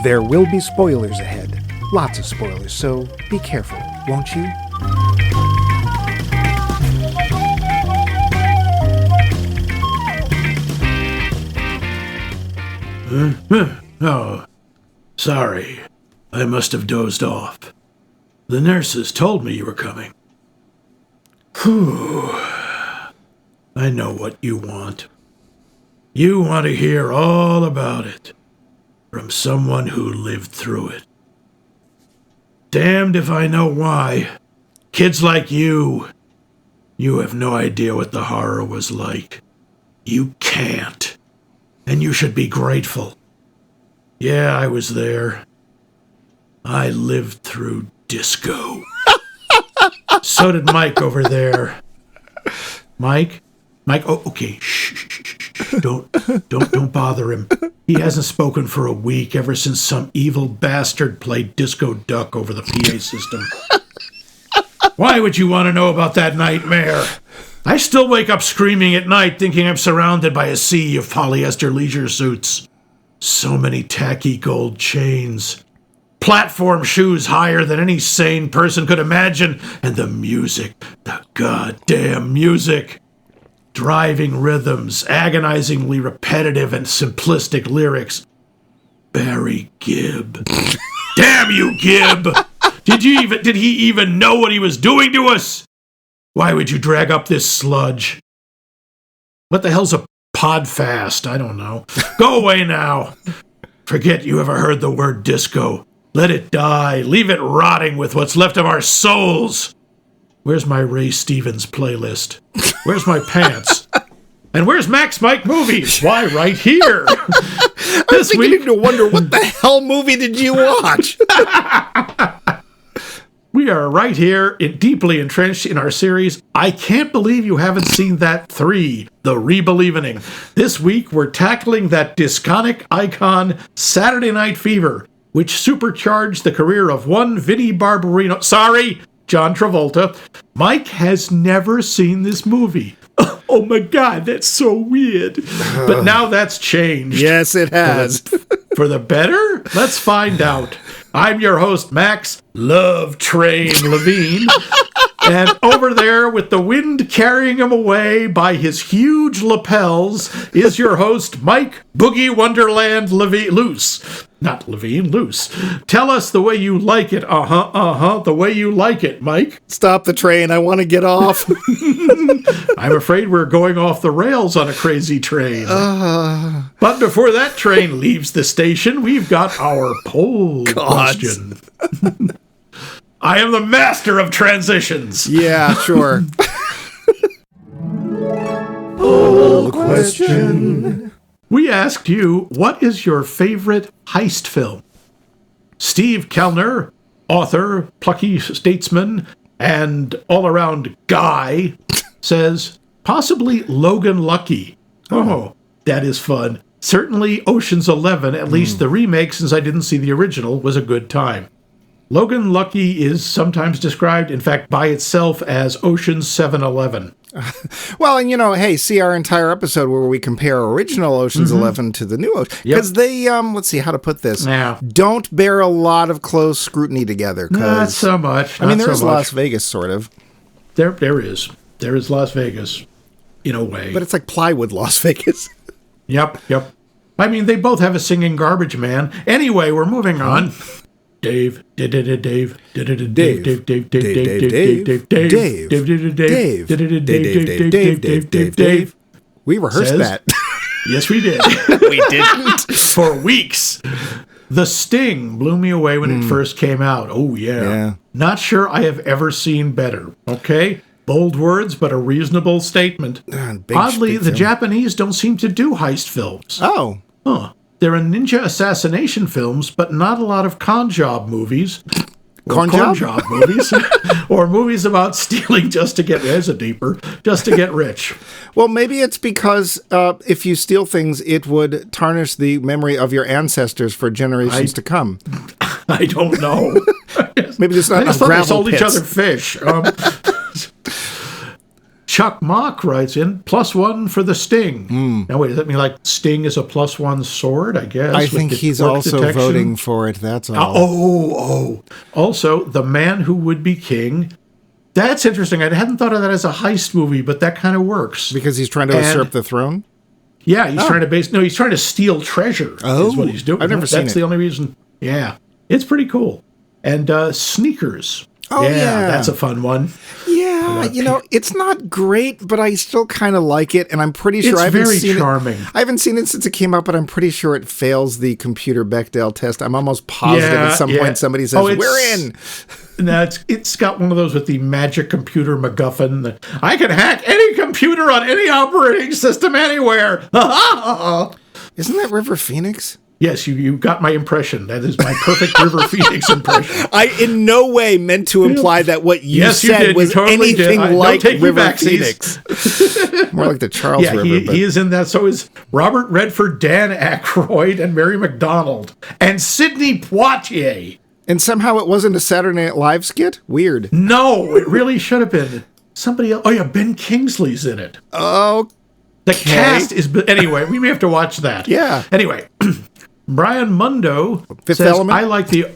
There will be spoilers ahead. Lots of spoilers, so be careful, won't you? Oh, sorry. I must have dozed off. The nurses told me you were coming. Whew. I know what you want. You want to hear all about it from someone who lived through it. Damned if I know why. Kids like you have no idea what the horror was like. You can't. And you should be grateful. Yeah, I was there. I lived through disco. So did Mike over there. Mike? Oh, okay. Shh. Don't bother him. He hasn't spoken for a week ever since some evil bastard played Disco Duck over the PA system. Why would you want to know about that nightmare? I still wake up screaming at night thinking I'm surrounded by a sea of polyester leisure suits. So many tacky gold chains. Platform shoes higher than any sane person could imagine. And the music, the goddamn music. Driving rhythms, agonizingly repetitive and simplistic lyrics. Barry Gibb. Damn you, Gibb! Did he even know what he was doing to us? Why would you drag up this sludge? What the hell's a podfast? I don't know. Go away now. Forget you ever heard the word disco. Let it die. Leave it rotting with what's left of our souls. Where's my Ray Stevens playlist? Where's my pants? And where's Max Mike Movies? Why, right here. I was beginning to wonder, what the hell movie did you watch? We are right here, deeply entrenched in our series, I Can't Believe You Haven't Seen That 3, The Rebelievening. This week, we're tackling that disconic icon, Saturday Night Fever, which supercharged the career of one Vinnie Barbarino. Sorry, John Travolta. Mike has never seen this movie. Oh my God, that's so weird. But now that's changed. Yes, it has. For the better? Let's find out. I'm your host, Max Love Train Levine. And over there, with the wind carrying him away by his huge lapels, is your host, Mike Boogie Wonderland Loose. Not Levine, Loose. Tell us the way you like it. The way you like it, Mike. Stop the train. I want to get off. I'm afraid we're going off the rails on a crazy train. But before that train leaves the station, we've got our poll question. I am the master of transitions. Yeah, sure. Poll question. We asked you, what is your favorite heist film? Steve Kellner, author, plucky statesman, and all-around guy, says, possibly Logan Lucky. Oh, that is fun. Certainly Ocean's 11, at least the remake, since I didn't see the original, was a good time. Logan Lucky is sometimes described, in fact, by itself as Ocean's 7-Eleven. Well, and hey, see our entire episode where we compare original Ocean's 11 to the new Ocean. Because they, let's see how to put this. Yeah. Don't bear a lot of close scrutiny together. Not so much. I mean, there is Las Vegas, sort of. There is. There is Las Vegas, in a way. But it's like plywood Las Vegas. Yep. I mean, they both have a singing garbage man. Anyway, we're moving on. Dave. We rehearsed that. Yes, we did. We didn't. For weeks. The Sting blew me away when it first came out. Oh, yeah. Not sure I have ever seen better. Okay? Bold words, but a reasonable statement. Oddly, the Japanese don't seem to do heist films. Oh. Huh. There are ninja assassination films, but not a lot of con job movies. Corn job movies. Or movies about stealing just to get rich. Well, maybe it's because if you steal things, it would tarnish the memory of your ancestors for generations to come. I don't know. Maybe there's not enough gravel they sold pits. each other fish. Chuck Mock writes in, +1 for the Sting. Now, wait, does that mean like Sting is a +1 sword, I guess? I think he's also voting for it, that's all. Also, The Man Who Would Be King. That's interesting. I hadn't thought of that as a heist movie, but that kind of works. Because he's trying to usurp the throne? Yeah, he's trying to steal treasure is what he's doing. I've never seen it. That's the only reason. Yeah, it's pretty cool. And Sneakers. Oh, yeah. That's a fun one. Yeah, it's not great, but I still kind of like it, and I'm pretty sure I haven't seen charming. I haven't seen it since it came out, but I'm pretty sure it fails the computer Bechdel test. I'm almost positive at some point somebody says, we're in. No, it's got one of those with the magic computer MacGuffin. I can hack any computer on any operating system anywhere. Isn't that River Phoenix? Yes, you got my impression. That is my perfect River Phoenix impression. I in no way meant to imply that what you said was anything like River Phoenix. More like the Charles River. He is in that. So is Robert Redford, Dan Aykroyd, and Mary McDonald. And Sidney Poitier. And somehow it wasn't a Saturday Night Live skit? Weird. No, it really should have been. Somebody else. Oh, yeah, Ben Kingsley's in it. Oh, the cast is... Anyway, we may have to watch that. Yeah. Anyway, Brian Mundo Fifth says, Element? I like the...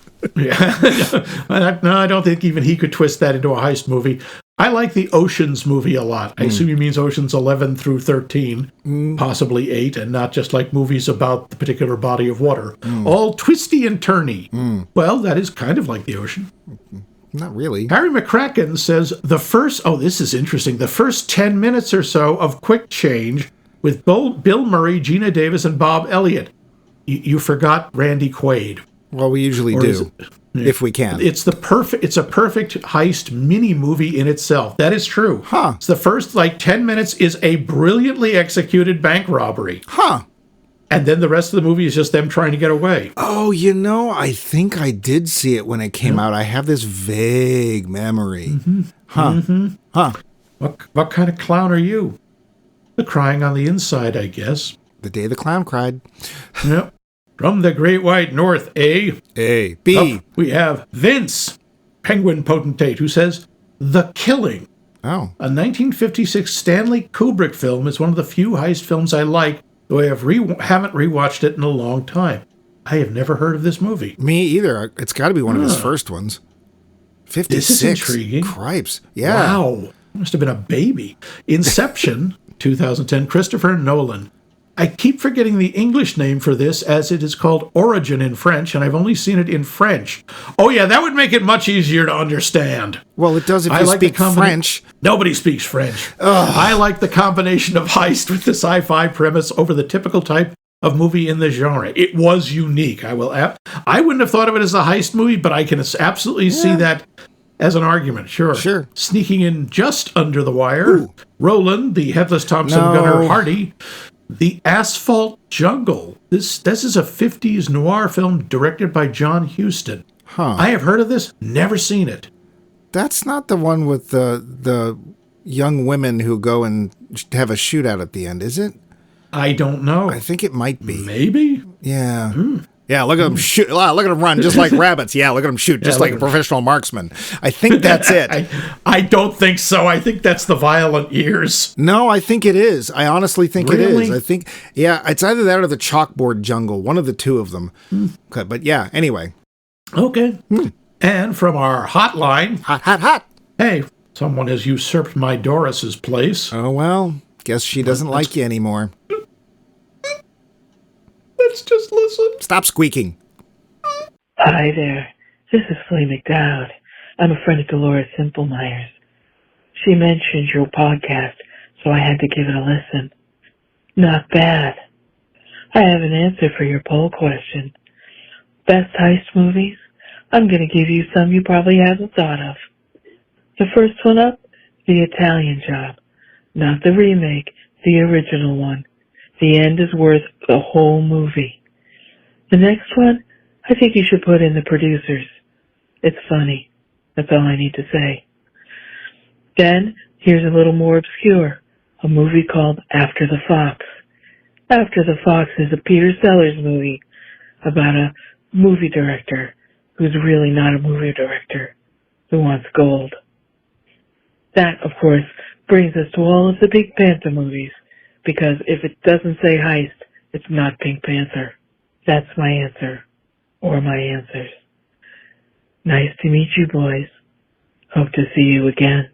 No, I don't think even he could twist that into a heist movie. I like the Oceans movie a lot. I assume he means Oceans 11 through 13, possibly 8, and not just like movies about the particular body of water. All twisty and turny. Well, that is kind of like the ocean. Not really. Harry McCracken says, this is interesting, the first 10 minutes or so of Quick Change with Bill Murray, Gina Davis, and Bob Elliott. You forgot Randy Quaid. Well, we usually do, if we can. It's a perfect heist mini movie in itself. That is true. Huh. It's the first 10 minutes is a brilliantly executed bank robbery. Huh. And then the rest of the movie is just them trying to get away. Oh, I think I did see it when it came out. I have this vague memory. Huh. What kind of clown are you? The crying on the inside, I guess. The day the clown cried. Yep. From the Great White North, A. B. Up, we have Vince, Penguin Potentate, who says, The Killing. Oh. A 1956 Stanley Kubrick film is one of the few heist films I like, though I haven't rewatched it in a long time. I have never heard of this movie. Me either. It's got to be one of his first ones. 56. This is intriguing. Cripes. Yeah. Wow. Must have been a baby. Inception, 2010, Christopher Nolan. I keep forgetting the English name for this, as it is called Origin in French, and I've only seen it in French. Oh, yeah, that would make it much easier to understand. Well, it does if you speak French. Nobody speaks French. I like the combination of heist with the sci-fi premise over the typical type of movie in the genre. It was unique. I wouldn't have thought of it as a heist movie, but I can absolutely see that as an argument. Sure. Sneaking in just under the wire. Ooh. Roland, the Headless Thompson Gunner Hardy. The Asphalt Jungle. This is a 50s noir film directed by John Huston. Huh. I have heard of this, never seen it. That's not the one with the young women who go and have a shootout at the end, is it? I don't know. I think it might be. Maybe? Yeah. Yeah, look at them shoot. Look at them run just like rabbits. Yeah, look at them shoot just like a professional marksman. I think that's it. I don't think so. I think that's the Violent Years. No, I think it is. I honestly think it is. I think, it's either that or the Chalkboard Jungle. One of the two of them. Okay, but yeah, anyway. Okay. And from our hotline. Hot. Hey, someone has usurped my Doris's place. Oh, well, guess she doesn't like you anymore. Let's just listen. Stop squeaking. Hi there. This is Flea McDowd. I'm a friend of Dolores Simplemeyer's. She mentioned your podcast, so I had to give it a listen. Not bad. I have an answer for your poll question. Best heist movies? I'm going to give you some you probably haven't thought of. The first one up, The Italian Job. Not the remake, the original one. The end is worth the whole movie. The next one, I think you should put in The Producers. It's funny. That's all I need to say. Then, here's a little more obscure. A movie called After the Fox. After the Fox is a Peter Sellers movie about a movie director who's really not a movie director, who wants gold. That, of course, brings us to all of the Pink Panther movies, because if it doesn't say heist, it's not Pink Panther. That's my answer, or my answers. Nice to meet you, boys. Hope to see you again,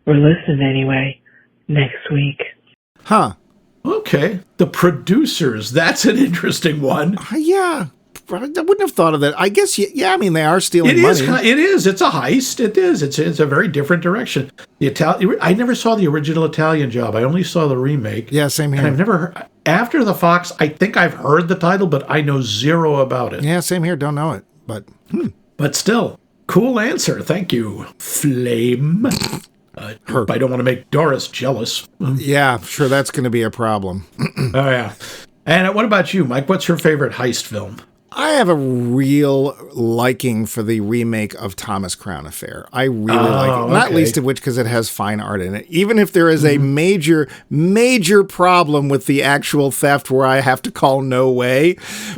or listen anyway, next week. Huh. Okay. The Producers. That's an interesting one. Yeah. I wouldn't have thought of that. I guess, yeah, I mean, they are stealing money. It is. It's a heist. It is. It's a very different direction. I never saw the original Italian Job. I only saw the remake. Yeah, same here. And I've never heard, after the Fox, I think I've heard the title, but I know zero about it. Yeah, same here. Don't know it. But still, cool answer. Thank you, Flame. I don't want to make Doris jealous. Yeah, sure, that's going to be a problem. Oh, yeah. And what about you, Mike? What's your favorite heist film? I have a real liking for the remake of Thomas Crown Affair. I really like it. Not least of which because it has fine art in it. Even if there is a major, major problem with the actual theft where I have to call no way.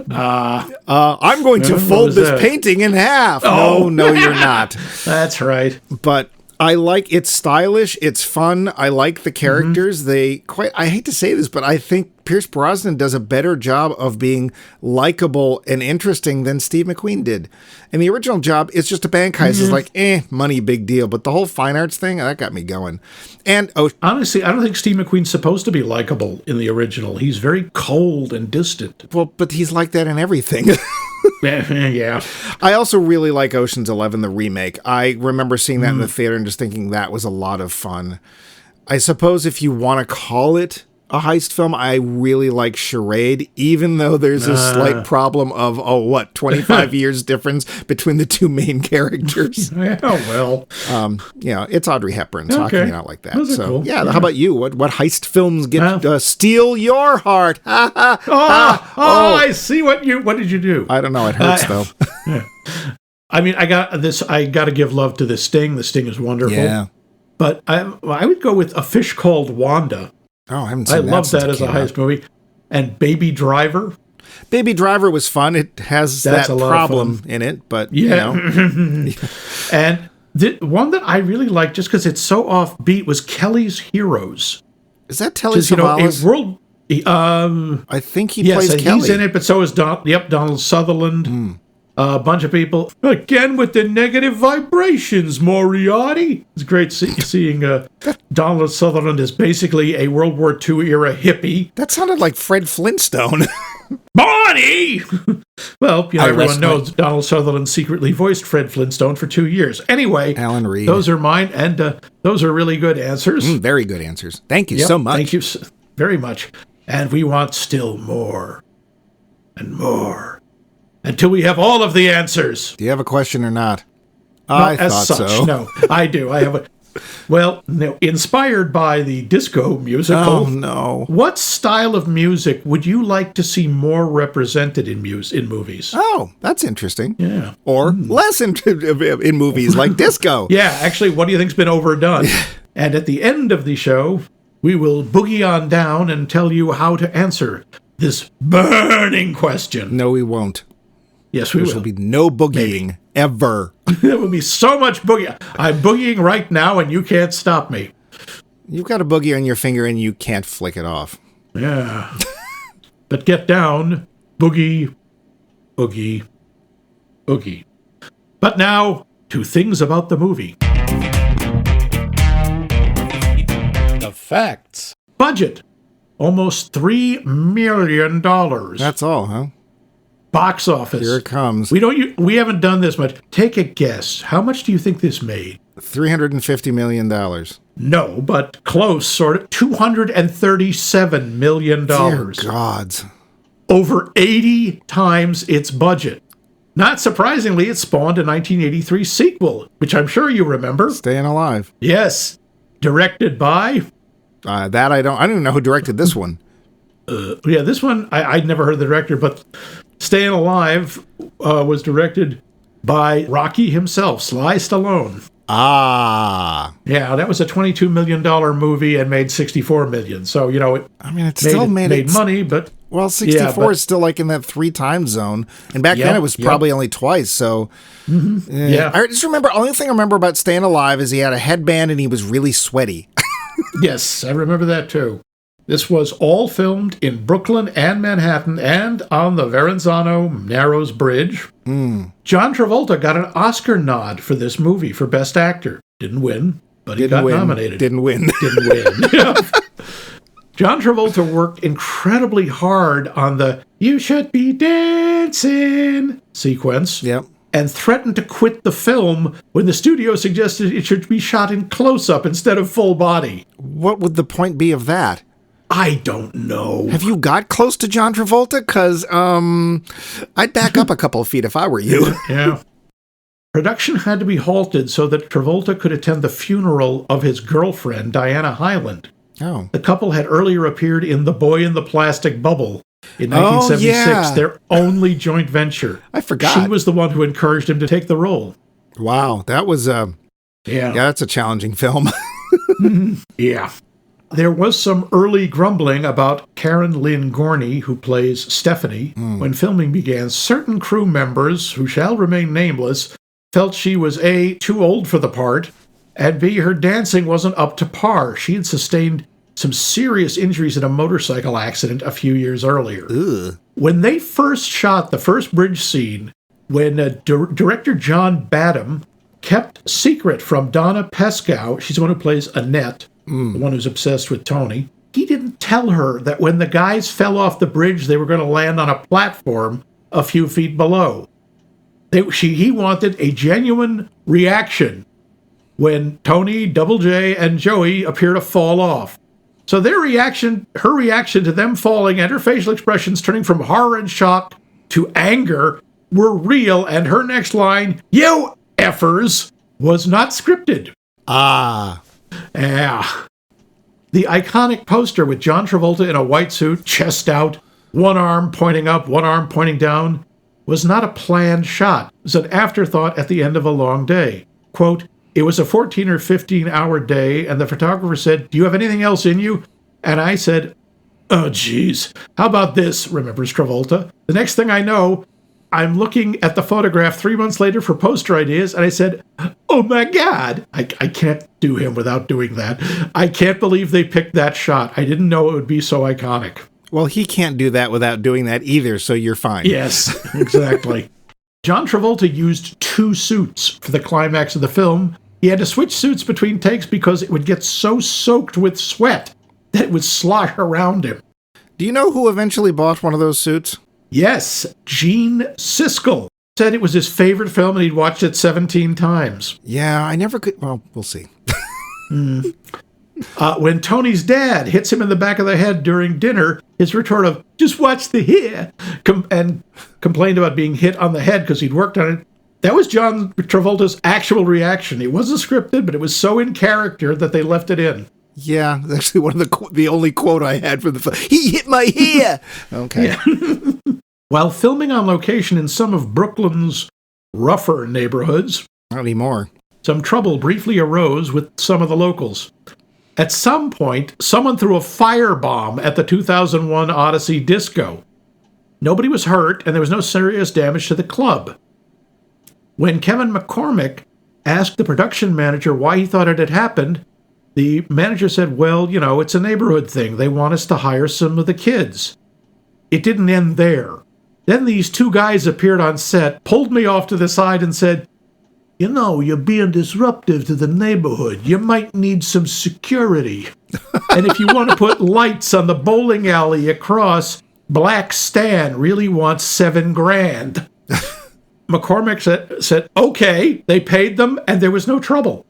I'm going to fold this painting in half. Oh. No, you're not. That's right. But I like it's stylish, it's fun. I like the characters. I hate to say this, but I think Pierce Brosnan does a better job of being likable and interesting than Steve McQueen did. In the original Job, it's just a bank heist. It's like, money, big deal. But the whole fine arts thing, that got me going. And honestly, I don't think Steve McQueen's supposed to be likable in the original. He's very cold and distant. Well, but he's like that in everything. Yeah. I also really like Ocean's 11, the remake. I remember seeing that in the theater and just thinking that was a lot of fun. I suppose if you want to call it a heist film, I really like Charade, even though there's a slight problem of, 25 years difference between the two main characters. It's Audrey Hepburn talking out like that. Those are cool. How about you? What heist films get steal your heart? I see what did you do? I don't know. It hurts though. I mean, I got to give love to The Sting. The Sting is wonderful. Yeah. But I would go with A Fish Called Wanda. Oh, I haven't seen that. I love that as a heist movie. And Baby Driver. Baby Driver was fun. It has that problem in it, but you know. And the one that I really liked, just because it's so offbeat, was Kelly's Heroes. Is that Telly Savalas? I think he plays Kelly. He's in it, but so is Donald Sutherland. A bunch of people. Again with the negative vibrations, Moriarty. It's great seeing Donald Sutherland as basically a World War II era hippie. That sounded like Fred Flintstone. Barney! Well, everyone knows Donald Sutherland secretly voiced Fred Flintstone for 2 years. Anyway, Alan Reed. Those are mine, and those are really good answers. Very good answers. Thank you so much. Thank you very much. And we want still more and more. Until we have all of the answers. Do you have a question or not? I thought so. No, I do. I have a... Well, no, inspired by the disco musical. Oh, no. What style of music would you like to see more represented in movies? Oh, that's interesting. Yeah. Or less in movies like disco. Yeah, actually, what do you think's been overdone? And at the end of the show, we will boogie on down and tell you how to answer this burning question. No, we won't. Yes, we will. There will be no boogieing ever. There will be so much boogie. I'm boogieing right now, and you can't stop me. You've got a boogie on your finger, and you can't flick it off. Yeah. But get down, boogie, oogie, oogie. But now, to things about the movie. The facts. Budget. Almost $3 million. That's all, huh? Box office. Here it comes. We haven't done this much. Take a guess. How much do you think this made? $350 million. No, but close, sort of. $237 million. Dear gods. Over 80 times its budget. Not surprisingly, it spawned a 1983 sequel, which I'm sure you remember. Stayin Alive. Yes. Directed by... that I don't even know who directed this one. This one, I'd never heard of the director, but Stayin Alive was directed by Rocky himself, Sly Stallone. Ah. Yeah, that was a $22 million movie and made $64 million. So, it still made money, but... Well, 64 is still like in that 3 time zone. And back then it was probably only twice, so... Yeah. I just remember, only thing I remember about Stayin Alive is he had a headband and he was really sweaty. Yes, I remember that too. This was all filmed in Brooklyn and Manhattan and on the Verrazano Narrows Bridge. John Travolta got an Oscar nod for this movie for Best Actor. Didn't win, but he got nominated. Didn't win. Yeah. John Travolta worked incredibly hard on the "You should be dancing" sequence. Yep. And threatened to quit the film when the studio suggested it should be shot in close-up instead of full body. What would the point be of that? I don't know. Have you got close to John Travolta? Because I'd back up a couple of feet if I were you. Yeah. Production had to be halted so that Travolta could attend the funeral of his girlfriend, Diana Hyland. Oh. The couple had earlier appeared in The Boy in the Plastic Bubble in 1976, their only joint venture. I forgot. She was the one who encouraged him to take the role. Wow, that was yeah, that's a challenging film. Yeah. There was some early grumbling about Karen Lynn Gorney, who plays Stephanie. When filming began, certain crew members, who shall remain nameless, felt she was A, too old for the part, and B, her dancing wasn't up to par. She had sustained some serious injuries in a motorcycle accident a few years earlier. Ugh. When they first shot the first bridge scene, when director John Badham kept secret from Donna Pescow, she's the one who plays Annette, the one who's obsessed with Tony, he didn't tell her that when the guys fell off the bridge, they were going to land on a platform a few feet below. He wanted a genuine reaction when Tony, Double J, and Joey appear to fall off. So her reaction to them falling and her facial expressions turning from horror and shock to anger were real, and her next line, "You effers," was not scripted. Ah. Yeah. The iconic poster with John Travolta in a white suit, chest out, one arm pointing up, one arm pointing down, was not a planned shot. It was an afterthought at the end of a long day. Quote, "It was a 14 or 15-hour day, and the photographer said, 'Do you have anything else in you?' And I said, 'Oh, geez, how about this?'" remembers Travolta. "The next thing I know, I'm looking at the photograph 3 months later for poster ideas, and I said, 'Oh my God,' I can't do him without doing that. I can't believe they picked that shot. I didn't know it would be so iconic." Well, he can't do that without doing that either, so you're fine. Yes, exactly. John Travolta used 2 suits for the climax of the film. He had to switch suits between takes because it would get so soaked with sweat that it would slosh around him. Do you know who eventually bought one of those suits? Yes, Gene Siskel said it was his favorite film and he'd watched it 17 times. Yeah, I never could. Well, we'll see. When Tony's dad hits him in the back of the head during dinner, his retort of, "Just watch the hair," and complained about being hit on the head because he'd worked on it. That was John Travolta's actual reaction. It wasn't scripted, but it was so in character that they left it in. Yeah, that's actually one of the only quote I had for the film. "He hit my hair." Okay. Yeah. While filming on location in some of Brooklyn's rougher neighborhoods, Not anymore. some trouble briefly arose with some of the locals. At some point, someone threw a firebomb at the 2001 Odyssey Disco. Nobody was hurt, and there was no serious damage to the club. When Kevin McCormick asked the production manager why he thought it had happened, the manager said, "Well, you know, it's a neighborhood thing. They want us to hire some of the kids." It didn't end there. Then these 2 guys appeared on set, pulled me off to the side and said, "You know, you're being disruptive to the neighborhood. You might need some security. And if you want to put lights on the bowling alley across, Black Stan really wants $7,000. McCormick said, "Okay." They paid them, and there was no trouble.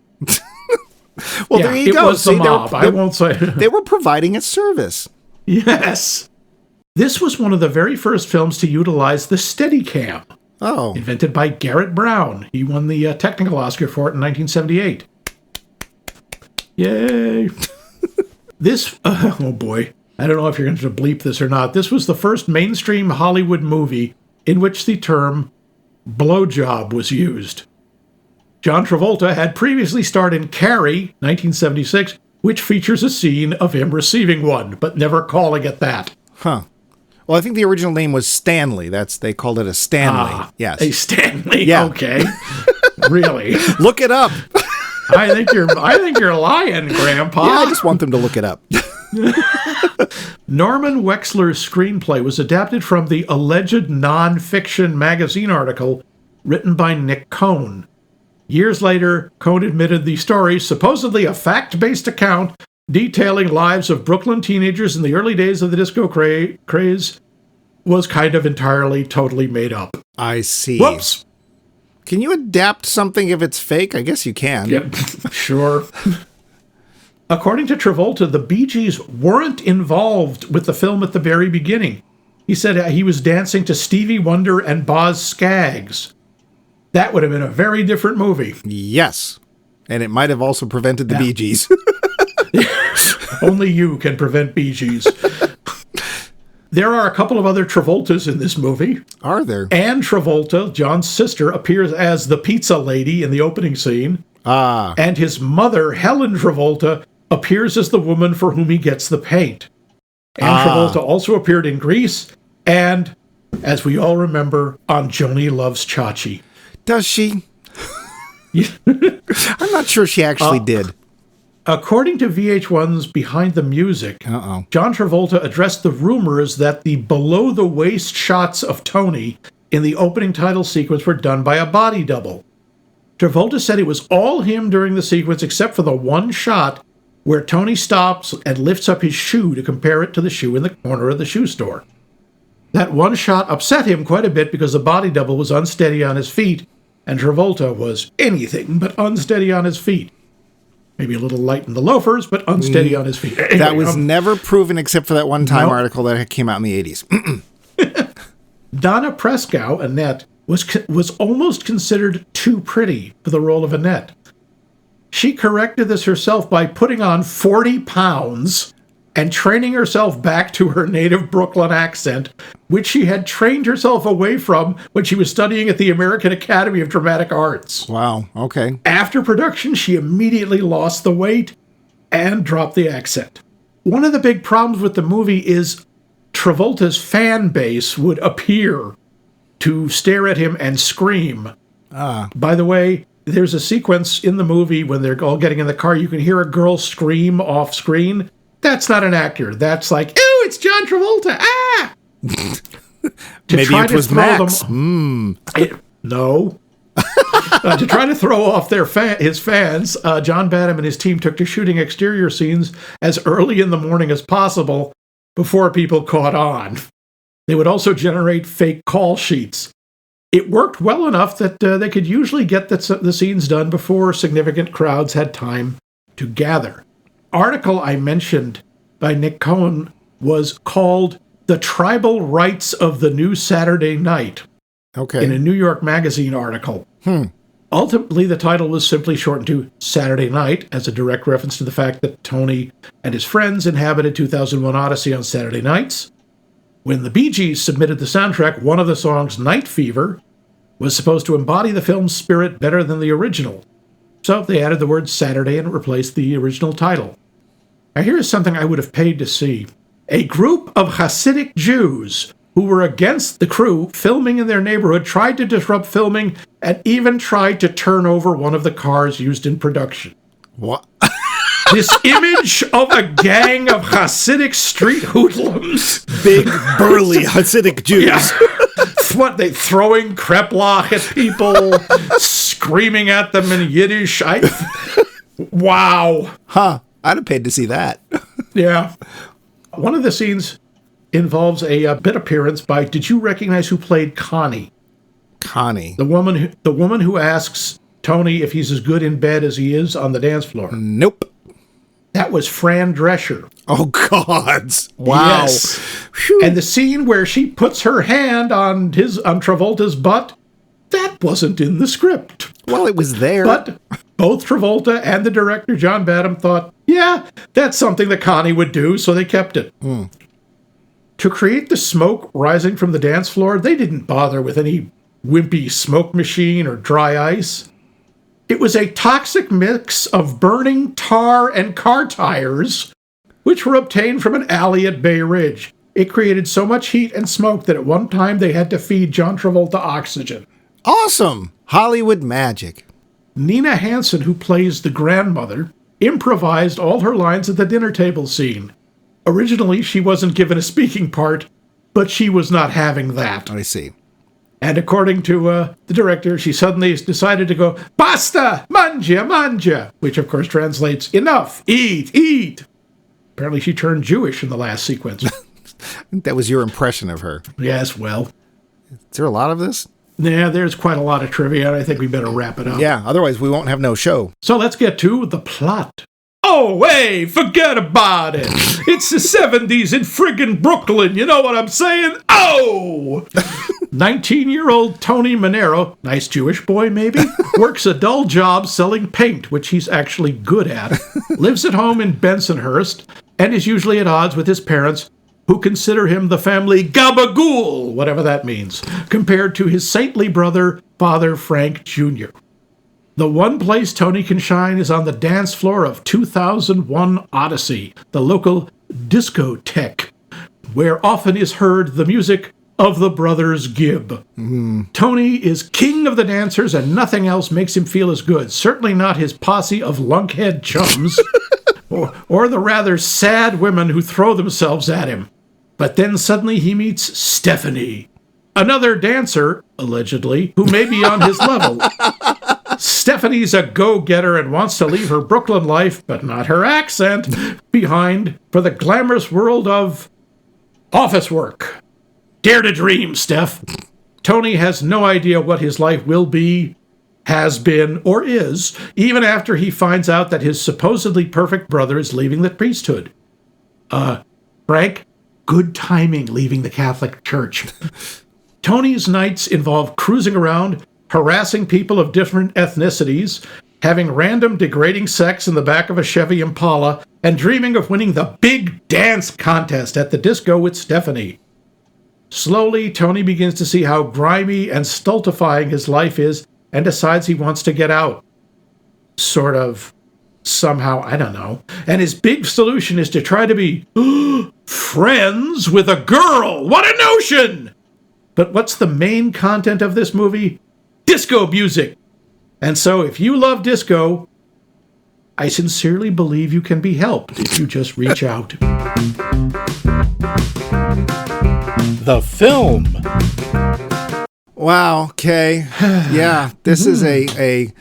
Well, there you go. It was the mob. I won't say. They were providing a service. Yes. This was one of the very first films to utilize the Steadicam. Oh. Invented by Garrett Brown. He won the technical Oscar for it in 1978. Yay. This, oh boy, I don't know if you're going to bleep this or not. This was the first mainstream Hollywood movie in which the term blowjob was used. John Travolta had previously starred in Carrie, 1976, which features a scene of him receiving one, but never calling it that. Huh. Well, I think the original name was Stanley. They called it a Stanley. Yes. A Stanley. Yeah. Okay. Really? Look it up. I think you're lying, Grandpa. Yeah, I just want them to look it up. Norman Wexler's screenplay was adapted from the alleged non-fiction magazine article written by Nick Cohn. Years later, Cohn admitted the story, supposedly a fact-based account detailing lives of Brooklyn teenagers in the early days of the disco craze, was kind of entirely, totally made up. I see. Whoops. Can you adapt something if it's fake? I guess you can. Yep, sure. According to Travolta, the Bee Gees weren't involved with the film at the very beginning. He said he was dancing to Stevie Wonder and Boz Scaggs. That would have been a very different movie. Yes. And it might have also prevented the Bee Gees. Only you can prevent Bee Gees. There are a couple of other Travoltas in this movie. Are there? Anne Travolta, John's sister, appears as the pizza lady in the opening scene. Ah. And his mother, Helen Travolta, appears as the woman for whom he gets the paint. Anne Travolta also appeared in Grease and, as we all remember, on Joni Loves Chachi. Does she? I'm not sure she actually did. According to VH1's Behind the Music, John Travolta addressed the rumors that the below-the-waist shots of Tony in the opening title sequence were done by a body double. Travolta said it was all him during the sequence except for the one shot where Tony stops and lifts up his shoe to compare it to the shoe in the corner of the shoe store. That one shot upset him quite a bit because the body double was unsteady on his feet, and Travolta was anything but unsteady on his feet. Maybe a little light in the loafers, but unsteady on his feet. Anyway, that was never proven except for that one time article that came out in the 80s. Donna Preskow, Annette, was almost considered too pretty for the role of Annette. She corrected this herself by putting on 40 pounds and training herself back to her native Brooklyn accent, which she had trained herself away from when she was studying at the American Academy of Dramatic Arts. Wow, okay. After production, she immediately lost the weight and dropped the accent. One of the big problems with the movie is Travolta's fan base would appear to stare at him and scream. By the way, there's a sequence in the movie when they're all getting in the car, you can hear a girl scream off screen. That's not an actor. That's like, ew, it's John Travolta. Ah! Maybe it was Max. No. To try to throw off his fans, John Badham and his team took to shooting exterior scenes as early in the morning as possible before people caught on. They would also generate fake call sheets. It worked well enough that they could usually get the scenes done before significant crowds had time to gather. Article I mentioned by Nick Cohn was called The Tribal Rights of the New Saturday Night. Okay. In a New York Magazine article. Ultimately, the title was simply shortened to Saturday Night, as a direct reference to the fact that Tony and his friends inhabited 2001 Odyssey on Saturday nights. When the Bee Gees submitted the soundtrack, one of the songs, Night Fever, was supposed to embody the film's spirit better than the original. So they added the word Saturday and it replaced the original title. Now here is something I would have paid to see. A group of Hasidic Jews who were against the crew filming in their neighborhood tried to disrupt filming and even tried to turn over one of the cars used in production. What? This image of a gang of Hasidic street hoodlums. Big, burly Hasidic Jews. Yeah. What, they throwing kreplach at people, screaming at them in Yiddish. Wow. Huh. I'd have paid to see that. Yeah. One of the scenes involves a bit appearance by, did you recognize who played Connie? Connie. The woman who asks Tony if he's as good in bed as he is on the dance floor. Nope. That was Fran Drescher. Oh, God. Wow. Yes. And the scene where she puts her hand on Travolta's butt, that wasn't in the script. Well, it was there. But both Travolta and the director, John Badham, thought, yeah, that's something that Connie would do, so they kept it. To create the smoke rising from the dance floor, they didn't bother with any wimpy smoke machine or dry ice. It was a toxic mix of burning tar and car tires, which were obtained from an alley at Bay Ridge. It created so much heat and smoke that at one time they had to feed John Travolta oxygen. Awesome. Hollywood magic. Nina Hansen, who plays the grandmother, improvised all her lines at the dinner table scene. Originally, she wasn't given a speaking part, but she was not having that. I see. And according to the director, she suddenly decided to go, "Basta! Manja, manja!" Which, of course, translates, "Enough! Eat, eat!" Apparently, she turned Jewish in the last sequence. That was your impression of her. Yes, well. Is there a lot of this? Yeah, there's quite a lot of trivia, and I think we better wrap it up. Yeah, otherwise we won't have no show. So let's get to the plot. Oh, hey, forget about it. It's the 70s in friggin' Brooklyn, you know what I'm saying? Oh! 19-year-old Tony Manero, nice Jewish boy maybe, works a dull job selling paint, which he's actually good at, lives at home in Bensonhurst, and is usually at odds with his parents, who consider him the family gabagool, whatever that means, compared to his saintly brother, Father Frank Jr. The one place Tony can shine is on the dance floor of 2001 Odyssey, the local discotheque, where often is heard the music of the Brothers Gibb. Tony is king of the dancers, and nothing else makes him feel as good. Certainly not his posse of lunkhead chums, or the rather sad women who throw themselves at him. But then suddenly he meets Stephanie, another dancer, allegedly, who may be on his level. Stephanie's a go-getter and wants to leave her Brooklyn life, but not her accent, behind for the glamorous world of office work. Dare to dream, Steph. Tony has no idea what his life will be, has been, or is, even after he finds out that his supposedly perfect brother is leaving the priesthood. Frank, good timing leaving the Catholic Church. Tony's nights involve cruising around, harassing people of different ethnicities, having random degrading sex in the back of a Chevy Impala, and dreaming of winning the big dance contest at the disco with Stephanie. Slowly, Tony begins to see how grimy and stultifying his life is and decides he wants to get out. Sort of. Somehow, I don't know. And his big solution is to try to be friends with a girl. What a notion! But what's the main content of this movie? Disco music. And so if you love disco, I sincerely believe you can be helped if you just reach out. The film. Wow, okay. Yeah, this is a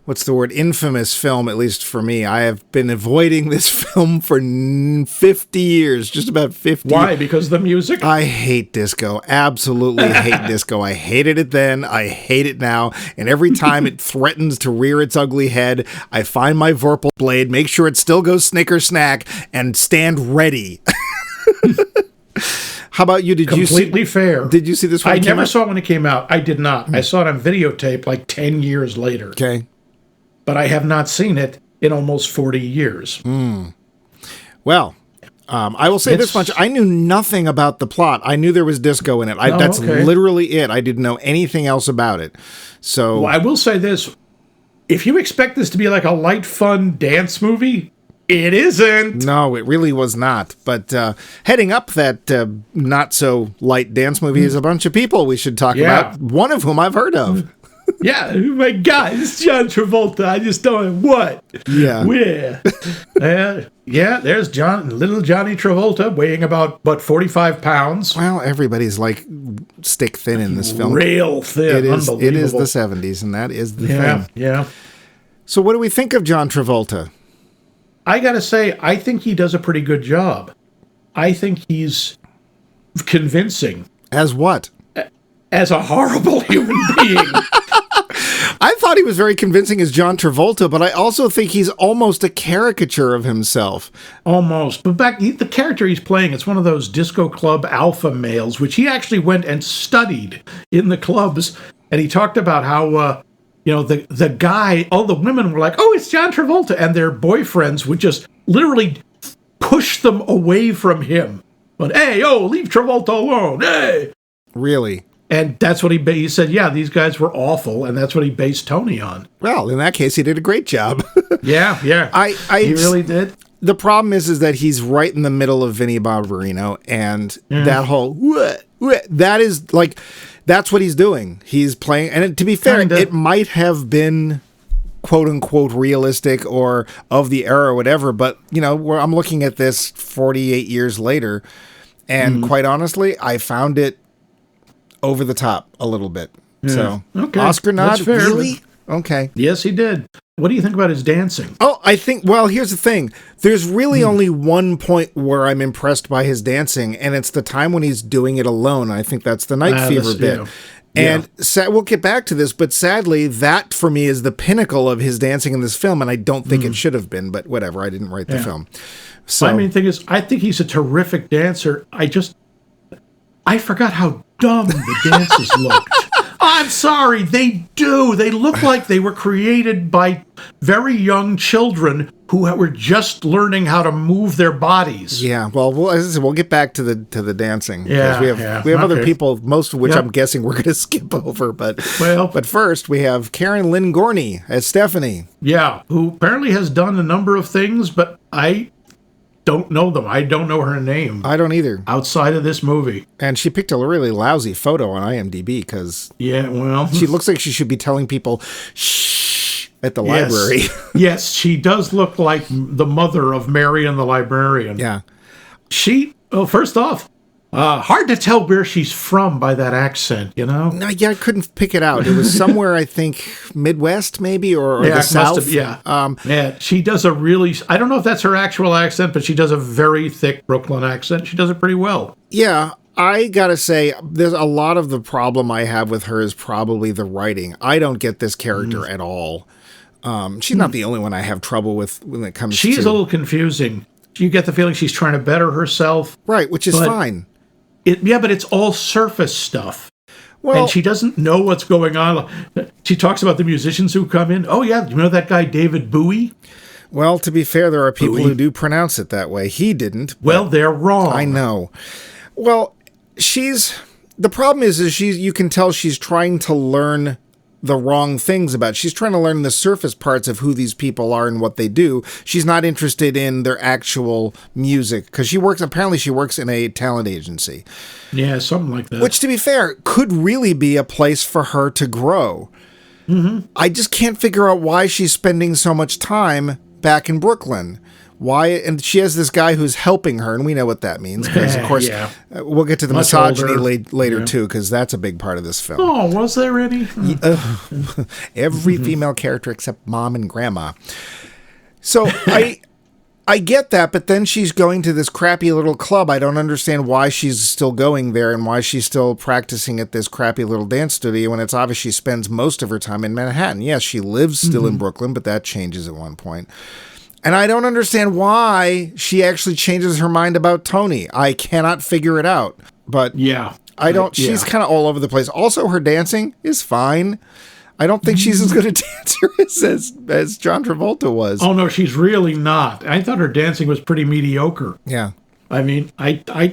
what's the word, infamous film, at least for me. I have been avoiding this film for 50 years, just about 50. Why? Because of the music? I hate disco. Absolutely hate disco. I hated it then. I hate it now. And every time it threatens to rear its ugly head, I find my Vorpal blade, make sure it still goes snicker snack, and stand ready. How about you? Completely fair. Did you see this one? I never saw it when it came out. I did not. I saw it on videotape like 10 years later. Okay. But I have not seen it in almost 40 years. Well, I will say this much. I knew nothing about the plot. I knew there was disco in it. That's literally it. I didn't know anything else about it. So, well, I will say this. If you expect this to be like a light, fun dance movie, it isn't. No, it really was not. But heading up that not-so light dance movie is a bunch of people we should talk about, one of whom I've heard of. Yeah, oh my God, it's John Travolta. I just don't know what. Yeah. Where? There's little Johnny Travolta, weighing about, 45 pounds? Well, everybody's like stick thin in this film. Real thin, unbelievable. It is the 70s, and that is the thing. Yeah. So what do we think of John Travolta? I gotta say, I think he does a pretty good job. I think he's convincing. As what? As a horrible human being. I thought he was very convincing as John Travolta, but I also think he's almost a caricature of himself. Almost. But the character he's playing, it's one of those disco club alpha males, which he actually went and studied in the clubs. And he talked about how, the guy, all the women were like, oh, it's John Travolta. And their boyfriends would just literally push them away from him. But, hey, leave Travolta alone. Hey. Really? And that's what he said, yeah, these guys were awful, and that's what he based Tony on. Well, in that case, he did a great job. Yeah. He really did. The problem is that he's right in the middle of Vinnie Barbarino, and that whole, that is, like, that's what he's doing. He's playing, and to be fair, it might have been quote unquote realistic or of the era or whatever. But, where I'm looking at this 48 years later, and quite honestly, I found it over the top a little bit. Yeah. So, okay. Oscar nod, really? Okay. Yes, he did. What do you think about his dancing? Oh, I think, here's the thing. There's really only one point where I'm impressed by his dancing, and it's the time when he's doing it alone. I think that's the Night Fever bit. Yeah. And we'll get back to this, but sadly, that for me is the pinnacle of his dancing in this film, and I don't think it should have been, but whatever, I didn't write the film. So, my main thing is, I think he's a terrific dancer. I forgot how dumb the dances looked. I'm sorry, they do. They look like they were created by very young children who were just learning how to move their bodies. Yeah, well, as I said, we'll get back to the dancing. Yeah, we have other people, most of which I'm guessing we're going to skip over. But first we have Karen Lynn Gorney as Stephanie. Yeah, who apparently has done a number of things, but I don't know them. I don't know her name. I don't either. Outside of this movie. And she picked a really lousy photo on IMDb because she looks like she should be telling people, shh, at the library. Yes, she does look like the mother of Marion the librarian. Yeah. First off, hard to tell where she's from by that accent, No, I couldn't pick it out. It was somewhere, I think, Midwest maybe, or the South. She does a really, I don't know if that's her actual accent, but she does a very thick Brooklyn accent. She does it pretty well. Yeah, I gotta say, there's a lot of the problem I have with her is probably the writing. I don't get this character at all. She's not the only one I have trouble with when it comes to... She is a little confusing. You get the feeling she's trying to better herself. Right, which is fine. But it's all surface stuff. Well, and she doesn't know what's going on. She talks about the musicians who come in. Oh, yeah, you know that guy David Bowie? Well, to be fair, there are people who do pronounce it that way. He didn't. Well, they're wrong. I know. Well, the problem is you can tell she's trying to learn the wrong things about. She's trying to learn the surface parts of who these people are and what they do. She's not interested in their actual music because she works in a talent agency. Yeah, something like that. Which, to be fair, could really be a place for her to grow. Mm-hmm. I just can't figure out why she's spending so much time back in Brooklyn. Why? And she has this guy who's helping her, and we know what that means because, of course, we'll get to the misogyny later too, because that's a big part of this film. Oh, was there any? Every female character except mom and grandma. So I get that, but then she's going to this crappy little club. I don't understand why she's still going there and why she's still practicing at this crappy little dance studio when it's obvious she spends most of her time in Manhattan. Yes, she lives still in Brooklyn, but that changes at one point. And I don't understand why she actually changes her mind about Tony. I cannot figure it out. But she's kind of all over the place. Also, her dancing is fine. I don't think she's as good a dancer as John Travolta was. Oh, no, she's really not. I thought her dancing was pretty mediocre. Yeah. I mean,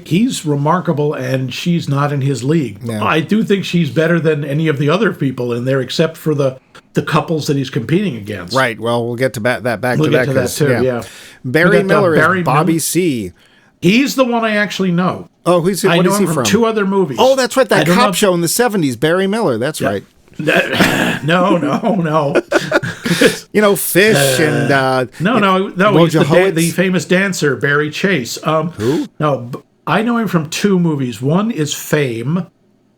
he's remarkable, and she's not in his league. Yeah. I do think she's better than any of the other people in there, except for the couples that he's competing against. Right. Well, we'll get to that. We'll get to that too. Yeah. Barry Miller is Bobby C. He's the one I actually know. Oh, what is he from? Two other movies. Oh, that's right. That cop show in the 70s. Barry Miller. That's right. No. Fish and no. He's the famous dancer Barry Chase. Who? No, I know him from two movies. One is Fame.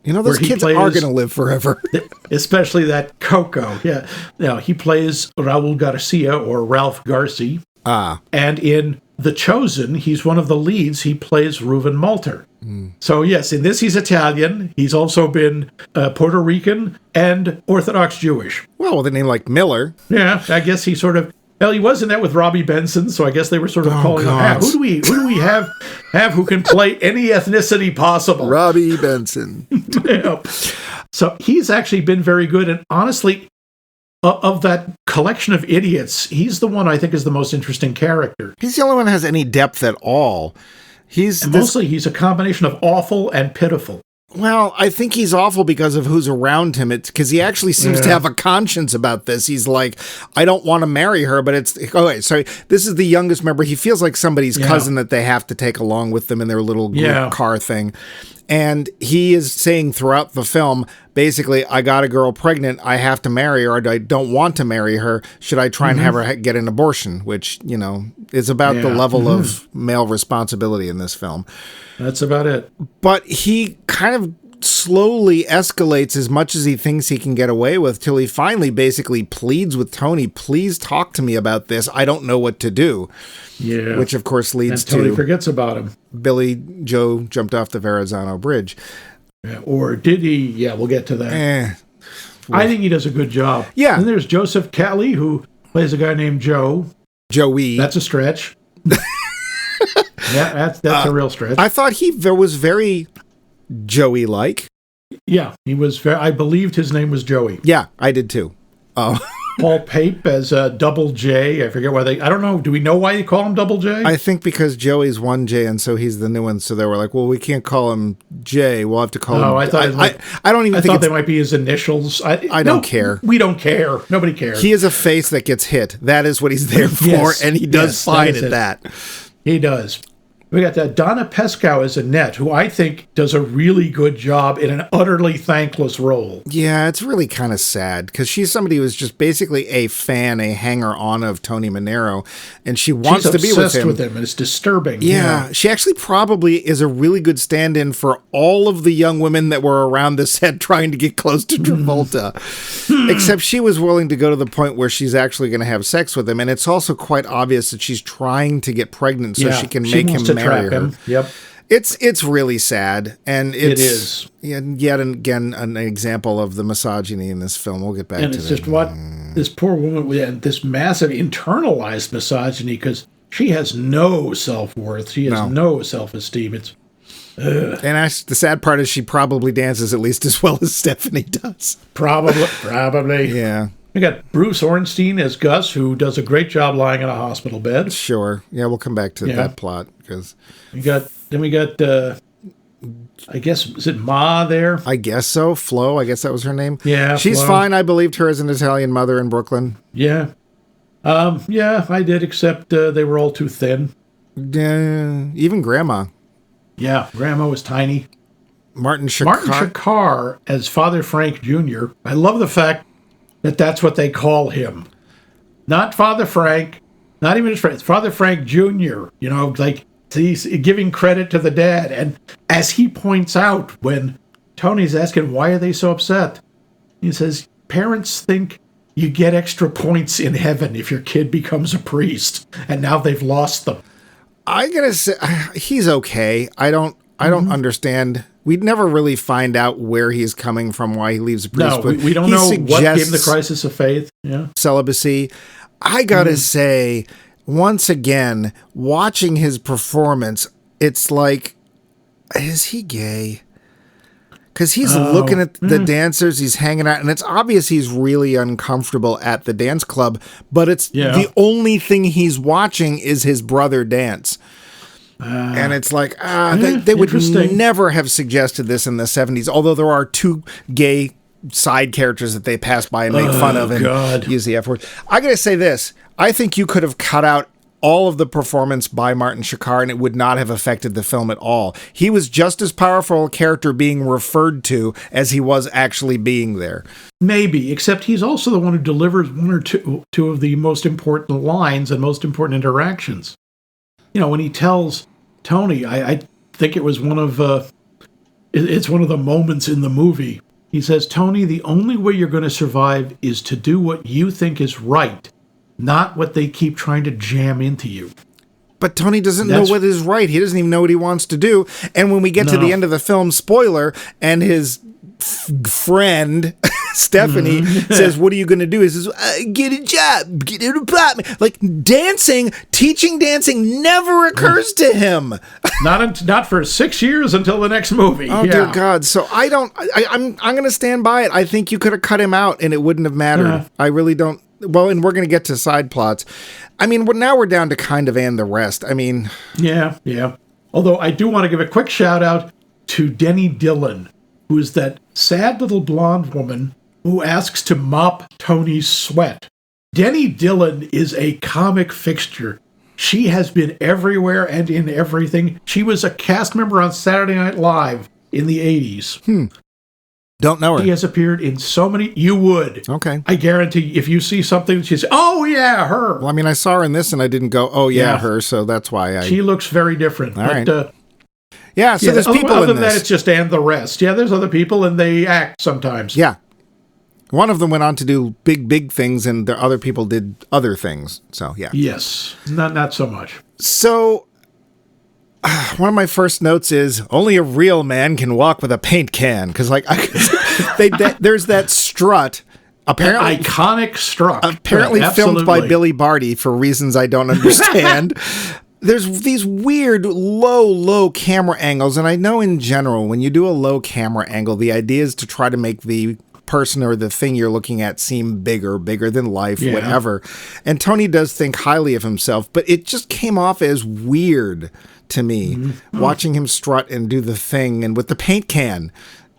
Those kids are going to live forever. Especially that Coco. Yeah. Now, he plays Raul Garcia or Ralph Garcia. And in The Chosen, he's one of the leads. He plays Reuven Malter. So, yes, in this, he's Italian. He's also been Puerto Rican and Orthodox Jewish. Well, with a name like Miller. Yeah, I guess he sort of... Well, he was in that with Robbie Benson, so I guess they were sort of calling him, who do we have who can play any ethnicity possible? Robbie Benson. Yeah. So he's actually been very good, and honestly, of that collection of idiots, he's the one I think is the most interesting character. He's the only one that has any depth at all. Mostly he's a combination of awful and pitiful. Well, I think he's awful because of who's around him. It's because he actually seems to have a conscience about this. He's like, I don't want to marry her, but sorry, this is the youngest member. He feels like somebody's cousin that they have to take along with them in their little group car thing. And he is saying throughout the film, basically, I got a girl pregnant. I have to marry her. I don't want to marry her. Should I try and have her get an abortion? Which, is about the level of male responsibility in this film. That's about it. But he kind of slowly escalates as much as he thinks he can get away with till he finally basically pleads with Tony, please talk to me about this. I don't know what to do. Yeah. Which, of course, leads and Tony to forgets about him. Billy Joe jumped off the Verrazano Bridge. Yeah, or did he? Yeah, we'll get to that. I think he does a good job. Yeah. And there's Joseph Kelly, who plays a guy named Joe. Joey. That's a stretch. Yeah, that's a real stretch. I thought he was very Joey-like. Yeah, he was. I believed his name was Joey. Yeah, I did too. Oh. Paul Pape as Double J. I forget why I don't know. Do we know why you call him Double J? I think because Joey's one J and so he's the new one. So they were like, well, we can't call him J. We'll have to call him. I thought I don't even I think thought they might be his initials. I don't care. We don't care. Nobody cares. He is a face that gets hit. That is what he's there for. Yes, and he does fine at that. He does. We got Donna Pescow as Annette, who I think does a really good job in an utterly thankless role. Yeah, it's really kind of sad because she's somebody who's just basically a fan, a hanger-on of Tony Manero, and she wants to be with him. She's obsessed with him, and it's disturbing. Yeah, she actually probably is a really good stand-in for all of the young women that were around the set trying to get close to Travolta. Except she was willing to go to the point where she's actually going to have sex with him, and it's also quite obvious that she's trying to get pregnant so she can make him marry her. Yep. It's really sad, and it is yet again an example of the misogyny in this film. We'll get back to that. And it's just what this poor woman had this massive internalized misogyny because she has no self-worth. She has no self-esteem. It's and the sad part is she probably dances at least as well as Stephanie does. Probably. Yeah. We got Bruce Ornstein as Gus, who does a great job lying in a hospital bed. Sure. Yeah, we'll come back to that plot because we got I guess, is it Ma there? I guess so. Flo, I guess that was her name. Yeah, she's Flo. fine. I believed her as an Italian mother in Brooklyn. Yeah. Yeah, I did, except they were all too thin. Even Grandma. Yeah, Grandma was tiny. Martin Shakar as Father Frank Jr. I love the fact that that's what they call him. Not Father Frank, not even his friend. It's Father Frank Jr., like he's giving credit to the dad. And as he points out when Tony's asking, why are they so upset? He says, parents think you get extra points in heaven if your kid becomes a priest. And now they've lost them. I gotta say, he's okay. I don't understand. We'd never really find out where he's coming from, why he leaves the priest. No, we don't know what gave him the crisis of faith. Yeah, celibacy. I gotta say, once again, watching his performance, it's like, is he gay? Because he's looking at the dancers, he's hanging out, and it's obvious he's really uncomfortable at the dance club, but it's the only thing he's watching is his brother dance. And it's like, they would never have suggested this in the 70s, although there are two gay side characters that they pass by and make fun of and use the F word. I gotta say this, I think you could have cut out all of the performance by Martin Shakar and it would not have affected the film at all. He was just as powerful a character being referred to as he was actually being there. Maybe, except he's also the one who delivers one or two of the most important lines and most important interactions. When he tells Tony, I think it was it's one of the moments in the movie. He says, Tony, the only way you're going to survive is to do what you think is right, not what they keep trying to jam into you. But Tony doesn't know what is right. He doesn't even know what he wants to do. And when we get to the end of the film, spoiler, and his friend Stephanie says, what are you going to do? He says, get a job, get an apartment. Like teaching dancing never occurs to him. Not for 6 years until the next movie. Oh, dear God. So I'm going to stand by it. I think you could have cut him out and it wouldn't have mattered. I really don't. Well, and we're going to get to side plots. I mean, now we're down to kind of and the rest. I mean. Yeah. Although I do want to give a quick shout out to Denny Dillon, who is that sad little blonde woman who asks to mop Tony's sweat. Denny Dillon is a comic fixture. She has been everywhere and in everything. She was a cast member on Saturday Night Live in the 80s. Don't know her. He has appeared in so many. You would. Okay. I guarantee if you see something, she's, oh, yeah, her. Well, I mean, I saw her in this and I didn't go, oh, yeah, her. So that's why She looks very different. All right. So there's people other in than this. that, it's just and the rest. Yeah, there's other people and they act sometimes. Yeah. One of them went on to do big things, and the other people did other things. So, yeah. Yes. Not so much. So, one of my first notes is, only a real man can walk with a paint can. Because, like, there's that strut. Apparently, an iconic strut. Apparently filmed by Billy Barty for reasons I don't understand. There's these weird low camera angles. And I know in general, when you do a low camera angle, the idea is to try to make the person or the thing you're looking at seem bigger than life, whatever. And Tony does think highly of himself, but it just came off as weird to me, watching him strut and do the thing and with the paint can.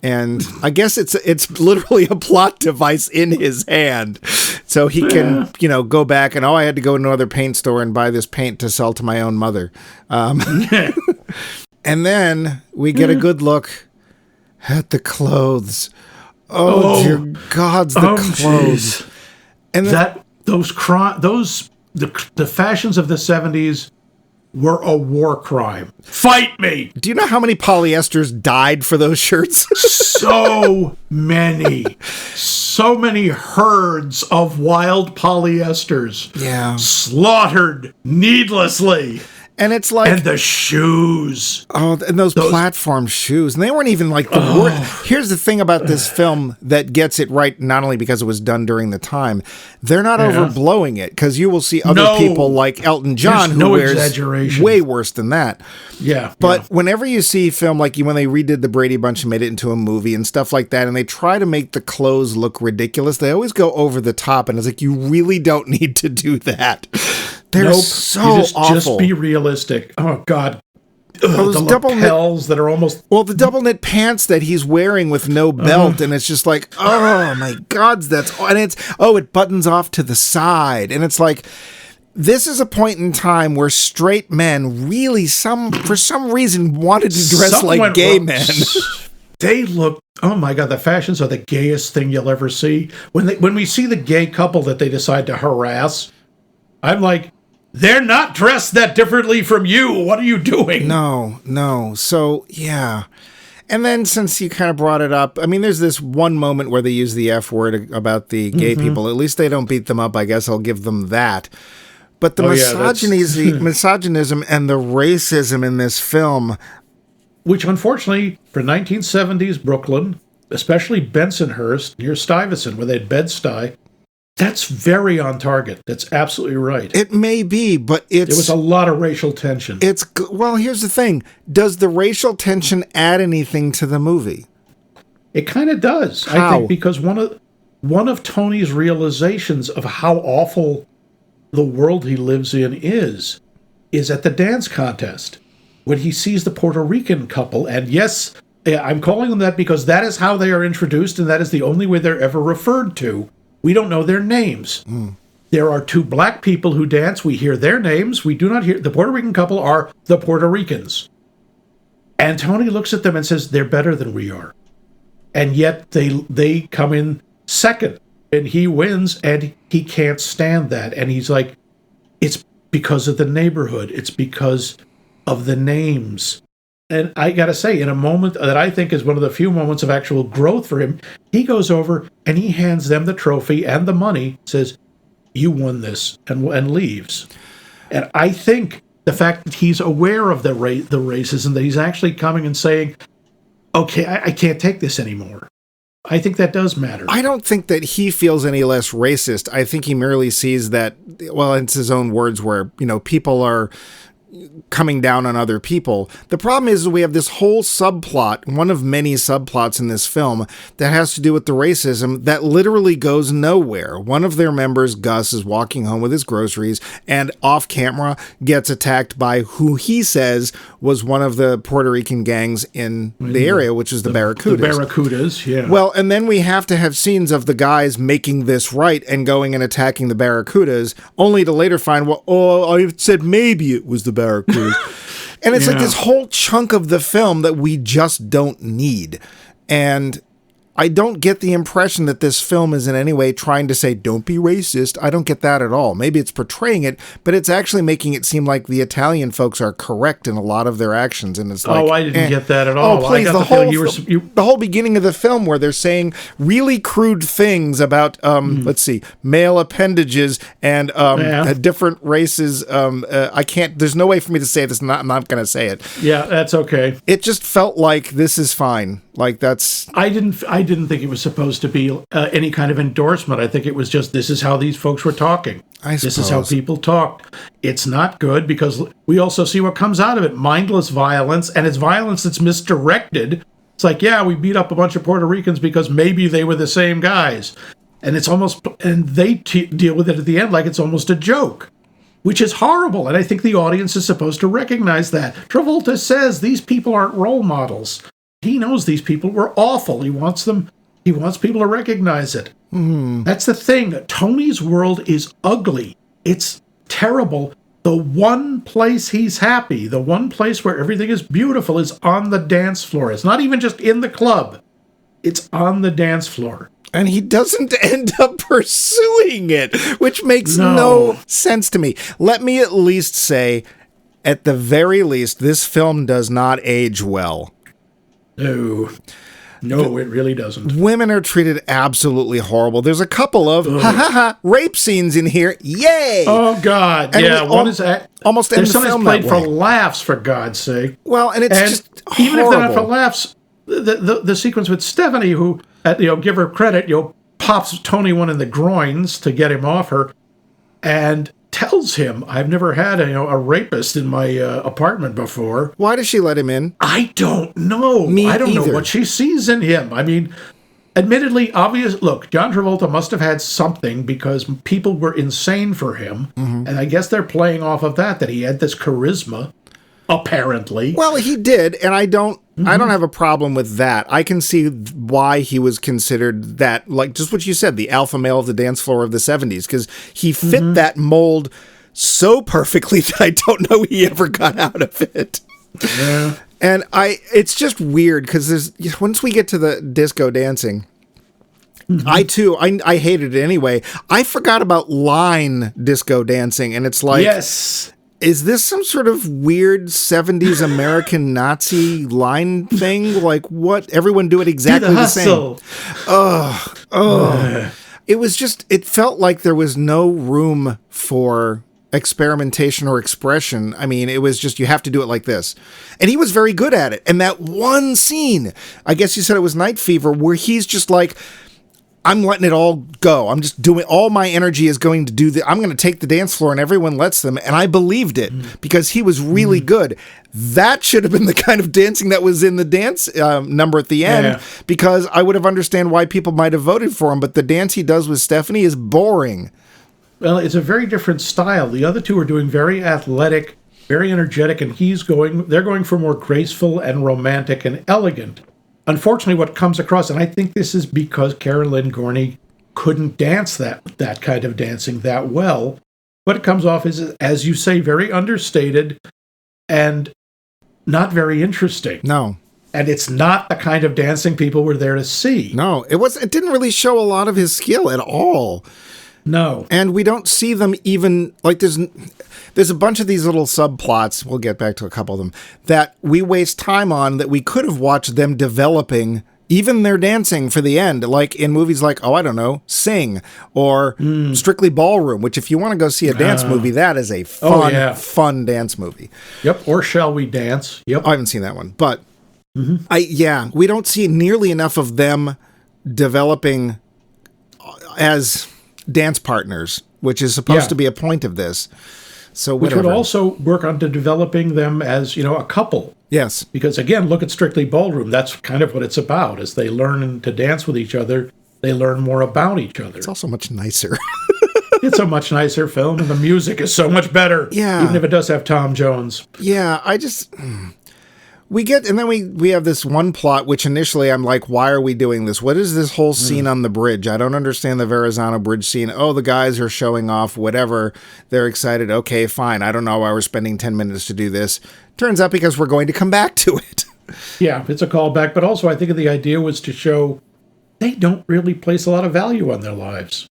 And I guess it's literally a plot device in his hand. So he can, go back and, I had to go to another paint store and buy this paint to sell to my own mother. And then we get a good look at the clothes. Oh, dear gods, the clothes. Geez. And the fashions of the 70s were a war crime. Fight me! Do you know how many polyesters died for those shirts? So many. So many herds of wild polyesters. Yeah. Slaughtered needlessly. And it's like... And the shoes. Oh, and those platform shoes. And they weren't even like the word. Here's the thing about this film that gets it right, not only because it was done during the time. They're not overblowing it, because you will see other people like Elton John who wears way worse than that. Yeah. But whenever you see film, like when they redid the Brady Bunch and made it into a movie and stuff like that, and they try to make the clothes look ridiculous, they always go over the top. And it's like, you really don't need to do that. They're so awful. Just be realistic. Oh, God. Those the lapels that are almost... Well, the double knit pants that he's wearing with no belt, and it's just like, oh, my God, it buttons off to the side. And it's like, this is a point in time where straight men really, for some reason, wanted to dress like gay men. They look... Oh, my God, the fashions are the gayest thing you'll ever see. When we see the gay couple that they decide to harass, I'm like... They're not dressed that differently from you. What are you doing? No. So, yeah. And then since you kind of brought it up, I mean, there's this one moment where they use the F word about the gay people. At least they don't beat them up. I guess I'll give them that. But the misogynism and the racism in this film. Which, unfortunately, for 1970s Brooklyn, especially Bensonhurst, near Stuyvesant, where they had Bed-Stuy, that's very on target. That's absolutely right. It may be, but there was a lot of racial tension. Well, here's the thing. Does the racial tension add anything to the movie? It kind of does. How? I think because one of Tony's realizations of how awful the world he lives in is at the dance contest when he sees the Puerto Rican couple. And yes, I'm calling them that because that is how they are introduced, and that is the only way they're ever referred to. We don't know their names. There are two black people who dance. We hear their names. We do not hear... The Puerto Rican couple are the Puerto Ricans. And Tony looks at them and says, they're better than we are. And yet they come in second. And he wins, and he can't stand that. And he's like, it's because of the neighborhood. It's because of the names. And I got to say, in a moment that I think is one of the few moments of actual growth for him, he goes over and he hands them the trophy and the money, says, you won this, and leaves. And I think the fact that he's aware of the racism, that he's actually coming and saying, okay, I can't take this anymore. I think that does matter. I don't think that he feels any less racist. I think he merely sees that, well, it's his own words where, people are coming down on other people. The problem is we have this whole subplot, one of many subplots in this film, that has to do with the racism that literally goes nowhere. One of their members, Gus, is walking home with his groceries and off camera gets attacked by who he says was one of the Puerto Rican gangs in the area, which is the Barracudas. The Barracudas, yeah. Well, and then we have to have scenes of the guys making this right and going and attacking the Barracudas, only to later find, I said maybe it was the Barracudas. And it's like this whole chunk of the film that we just don't need. And I don't get the impression that this film is in any way trying to say, don't be racist. I don't get that at all. Maybe it's portraying it, but it's actually making it seem like the Italian folks are correct in a lot of their actions. And it's like, I didn't get that at all. Oh, please, the whole beginning of the film where they're saying really crude things about, let's see, male appendages and different races. There's no way for me to say this. I'm not going to say it. Yeah, that's okay. It just felt like this is fine. Like that's... I didn't think it was supposed to be any kind of endorsement. I think it was just, this is how these folks were talking. This is how people talked. It's not good because we also see what comes out of it. Mindless violence, and it's violence that's misdirected. It's like, yeah, we beat up a bunch of Puerto Ricans because maybe they were the same guys. And it's almost, and they deal with it at the end like it's almost a joke, which is horrible. And I think the audience is supposed to recognize that. Travolta says these people aren't role models. He knows these people were awful. He wants people to recognize it. That's the thing. Tony's world is ugly. It's terrible. The one place he's happy, the one place where everything is beautiful is on the dance floor. It's not even just in the club. It's on the dance floor. And he doesn't end up pursuing it, which makes no sense to me. Let me at least say, at the very least, this film does not age well. No, it really doesn't. Women are treated absolutely horrible. There's a couple of rape scenes in here. Yay! Oh God! And one is almost end the film played for laughs, for God's sake. Well, and it's just horrible. Even if they're not for laughs, the sequence with Stephanie, who give her credit, pops Tony one in the groins to get him off her, and tells him, I've never had a rapist in my apartment before. Why does she let him in? I don't know. I don't know what she sees in him. I mean, admittedly, look, John Travolta must have had something because people were insane for him. And I guess they're playing off of that he had this charisma, apparently. Well, he did, and I don't have a problem with that. I can see why he was considered that, like just what you said, the alpha male of the dance floor of the 70s, because he fit that mold so perfectly that I don't know he ever got out of it. Yeah. And it's just weird because once we get to the disco dancing, I hated it anyway. I forgot about line disco dancing, and it's like, yes. Is this some sort of weird 70s American Nazi line thing? Like, what? Everyone do it exactly the same. It was just, it felt like there was no room for experimentation or expression. I mean, it was just, you have to do it like this. And he was very good at it. And that one scene, I guess you said it was Night Fever, where he's just like, I'm letting it all go. I'm just doing, all my energy is going to do I'm going to take the dance floor, and everyone lets them. And I believed it because he was really good. That should have been the kind of dancing that was in the dance number at the end, because I would have understand why people might have voted for him. But the dance he does with Stephanie is boring. Well, it's a very different style. The other two are doing very athletic, very energetic, and they're going for more graceful and romantic and elegant. Unfortunately, what comes across, and I think this is because Karen Lynn Gorney couldn't dance that kind of dancing that well, what it comes off is, as you say, very understated and not very interesting. No. And it's not the kind of dancing people were there to see. No, it didn't really show a lot of his skill at all. No. And we don't see them even, like, there's a bunch of these little subplots, we'll get back to a couple of them, that we waste time on that we could have watched them developing, even their dancing for the end, like in movies like, Sing, or Strictly Ballroom, which if you want to go see a dance movie, that is a fun dance movie. Yep, or Shall We Dance? Yep. I haven't seen that one, but we don't see nearly enough of them developing as dance partners, which is supposed to be a point of this. So whatever. Which would also work on to developing them as, a couple. Yes. Because again, look at Strictly Ballroom. That's kind of what it's about. As they learn to dance with each other, they learn more about each other. It's also much nicer. It's a much nicer film, and the music is so much better. Yeah. Even if it does have Tom Jones. Yeah, We get, and then we have this one plot, which initially I'm like, why are we doing this? What is this whole scene on the bridge? I don't understand the Verrazano Bridge scene. Oh, the guys are showing off whatever. They're excited. Okay, fine. I don't know why we're spending 10 minutes to do this. Turns out because we're going to come back to it. Yeah, it's a callback, but also I think the idea was to show they don't really place a lot of value on their lives.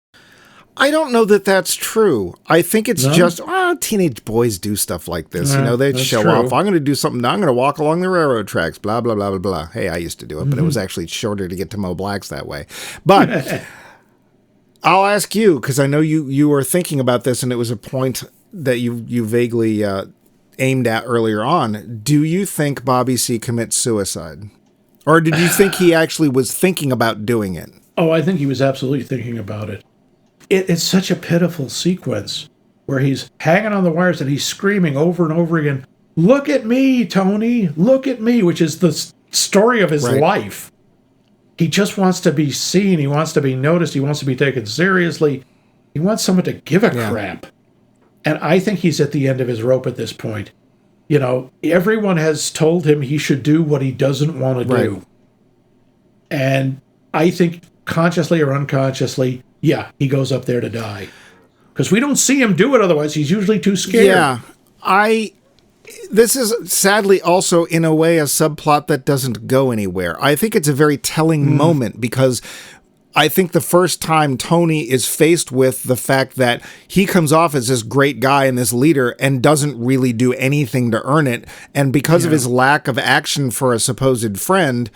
I don't know that that's true. I think it's just, teenage boys do stuff like this. They show off. I'm going to do something. I'm going to walk along the railroad tracks, blah, blah, blah, blah, blah. Hey, I used to do it, but it was actually shorter to get to Mo Black's that way. But I'll ask you, because I know you were thinking about this, and it was a point that you vaguely aimed at earlier on. Do you think Bobby C. commits suicide? Or did you think he actually was thinking about doing it? Oh, I think he was absolutely thinking about it. It's such a pitiful sequence where he's hanging on the wires and he's screaming over and over again, "Look at me, Tony, look at me," which is the story of his life. He just wants to be seen. He wants to be noticed. He wants to be taken seriously. He wants someone to give a crap. And I think he's at the end of his rope at this point. Everyone has told him he should do what he doesn't want to do. And I think consciously or unconsciously, he goes up there to die. Because we don't see him do it otherwise. He's usually too scared. Yeah. This is sadly also, in a way, a subplot that doesn't go anywhere. I think it's a very telling moment because I think the first time Tony is faced with the fact that he comes off as this great guy and this leader and doesn't really do anything to earn it. And because of his lack of action for a supposed friend,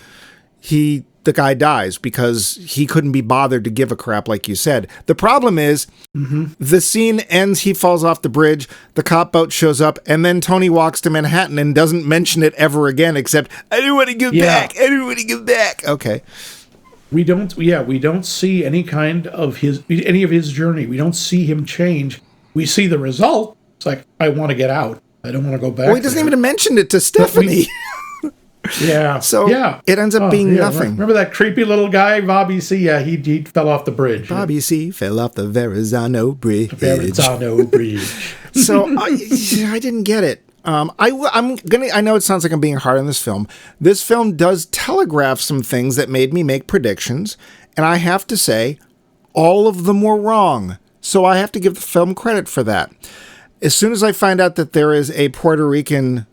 the guy dies because he couldn't be bothered to give a crap, like you said. The problem is the scene ends, he falls off the bridge, the cop boat shows up, and then Tony walks to Manhattan and doesn't mention it ever again except, "I don't want to give back. I don't want to give back." Okay. We don't see any of his journey. We don't see him change. We see the result. It's like, I want to get out. I don't want to go back. Well, he doesn't even mention it to Stephanie. So it ends up being nothing. Remember that creepy little guy, Bobby C? Yeah, he fell off the bridge. Bobby C fell off the Verrazano Bridge. So I didn't get it. I know it sounds like I'm being hard on this film. This film does telegraph some things that made me make predictions, and I have to say, all of them were wrong. So I have to give the film credit for that. As soon as I find out that there is a Puerto Rican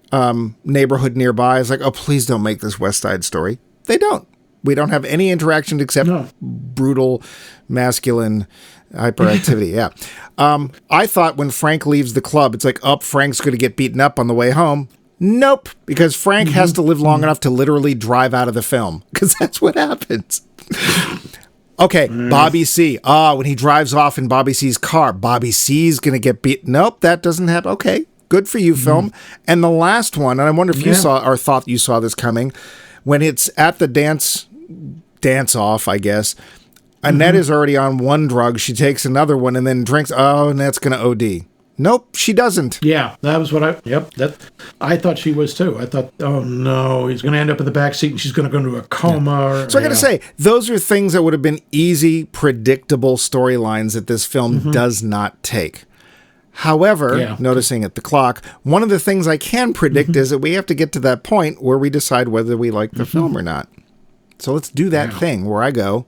neighborhood nearby, I was like, oh, please don't make this West Side Story. They don't. We don't have any interaction except brutal, masculine hyperactivity. I thought when Frank leaves the club, it's like, Frank's going to get beaten up on the way home. Nope, because Frank has to live long enough to literally drive out of the film, because that's what happens. Okay, Bobby C. When he drives off in Bobby C's car, Bobby C's going to get beaten. Nope, that doesn't happen. Okay, good for you, film. And the last one, and I wonder if you saw or thought you saw this coming, when it's at the dance off, I guess, Annette is already on one drug. She takes another one and then drinks. Oh, Annette's going to OD. Nope, she doesn't. Yeah, that was what I thought she was too. I thought, oh no, he's going to end up in the back seat and she's going to go into a coma. So I got to say, those are things that would have been easy, predictable storylines that this film does not take. However, noticing at the clock, one of the things I can predict is that we have to get to that point where we decide whether we like the film or not. So let's do that thing where I go.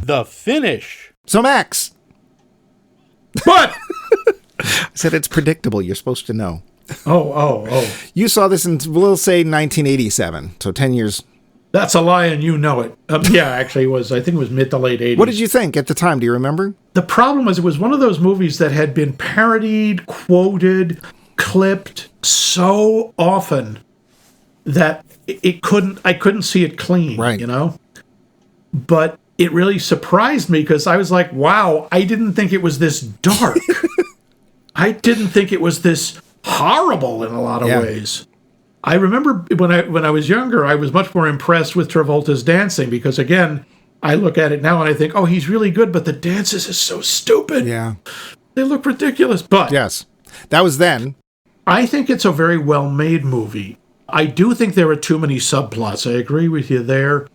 The finish. So Max. What? I said it's predictable. You're supposed to know. Oh. You saw this in, we'll say, 1987. So 10 years. That's a lie, and you know it. Actually, I think it was mid to late 80s. What did you think at the time? Do you remember? The problem was it was one of those movies that had been parodied, quoted, clipped so often that I couldn't see it clean, right? But it really surprised me because I was like, wow, I didn't think it was this dark. I didn't think it was this horrible in a lot of ways. I remember when I was younger, I was much more impressed with Travolta's dancing because, again, I look at it now and I think, oh, he's really good, but the dances is so stupid. Yeah. They look ridiculous. But yes, that was then. I think it's a very well-made movie. I do think there are too many subplots. I agree with you there.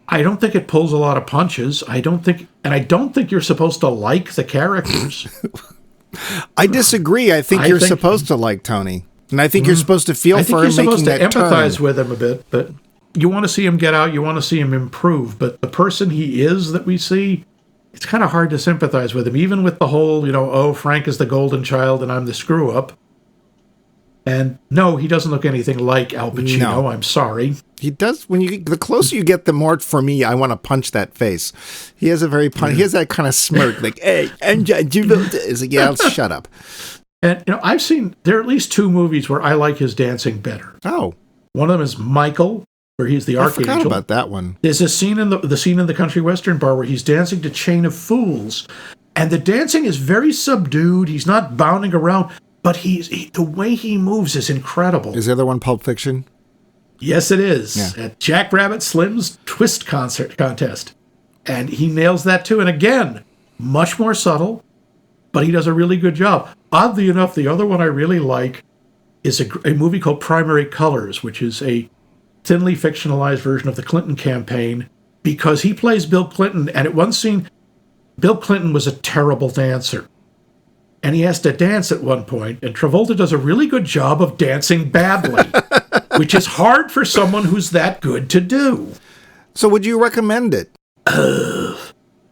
I don't think it pulls a lot of punches. I don't think you're supposed to like the characters. I disagree. I think you're supposed to like Tony. And I think you're supposed to feel for him making that turn. I think you're supposed to empathize with him a bit, but you want to see him get out, you want to see him improve. But the person he is that we see, it's kind of hard to sympathize with him, even with the whole, oh, Frank is the golden child and I'm the screw-up. And no, he doesn't look anything like Al Pacino. No. I'm sorry. He does. The closer you get, the more, for me, I want to punch that face. He has a he has that kind of smirk, like, hey, I'm John Travolta. It's like, yeah, shut up. And, there are at least 2 movies where I like his dancing better. Oh. One of them is Michael, where he's the archangel. I forgot about that one. There's a scene in the scene in the country western bar where he's dancing to Chain of Fools. And the dancing is very subdued. He's not bounding around. But the way he moves is incredible. Is the other one Pulp Fiction? Yes, it is. Yeah. At Jack Rabbit Slim's Twist contest. And he nails that too. And again, much more subtle, but he does a really good job. Oddly enough, the other one I really like is a movie called Primary Colors, which is a thinly fictionalized version of the Clinton campaign, because he plays Bill Clinton. And at one scene, Bill Clinton was a terrible dancer. And he has to dance at one point, and Travolta does a really good job of dancing badly, which is hard for someone who's that good to do. So would you recommend it?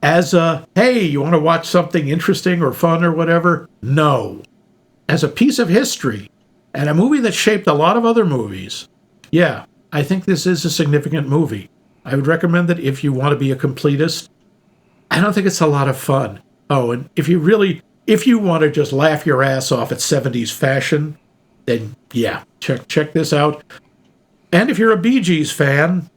As hey, you want to watch something interesting or fun or whatever? No. As a piece of history, and a movie that shaped a lot of other movies, yeah, I think this is a significant movie. I would recommend it if you want to be a completist. I don't think it's a lot of fun. Oh, and if you want to just laugh your ass off at 70s fashion, then yeah, check this out. And if you're a Bee Gees fan,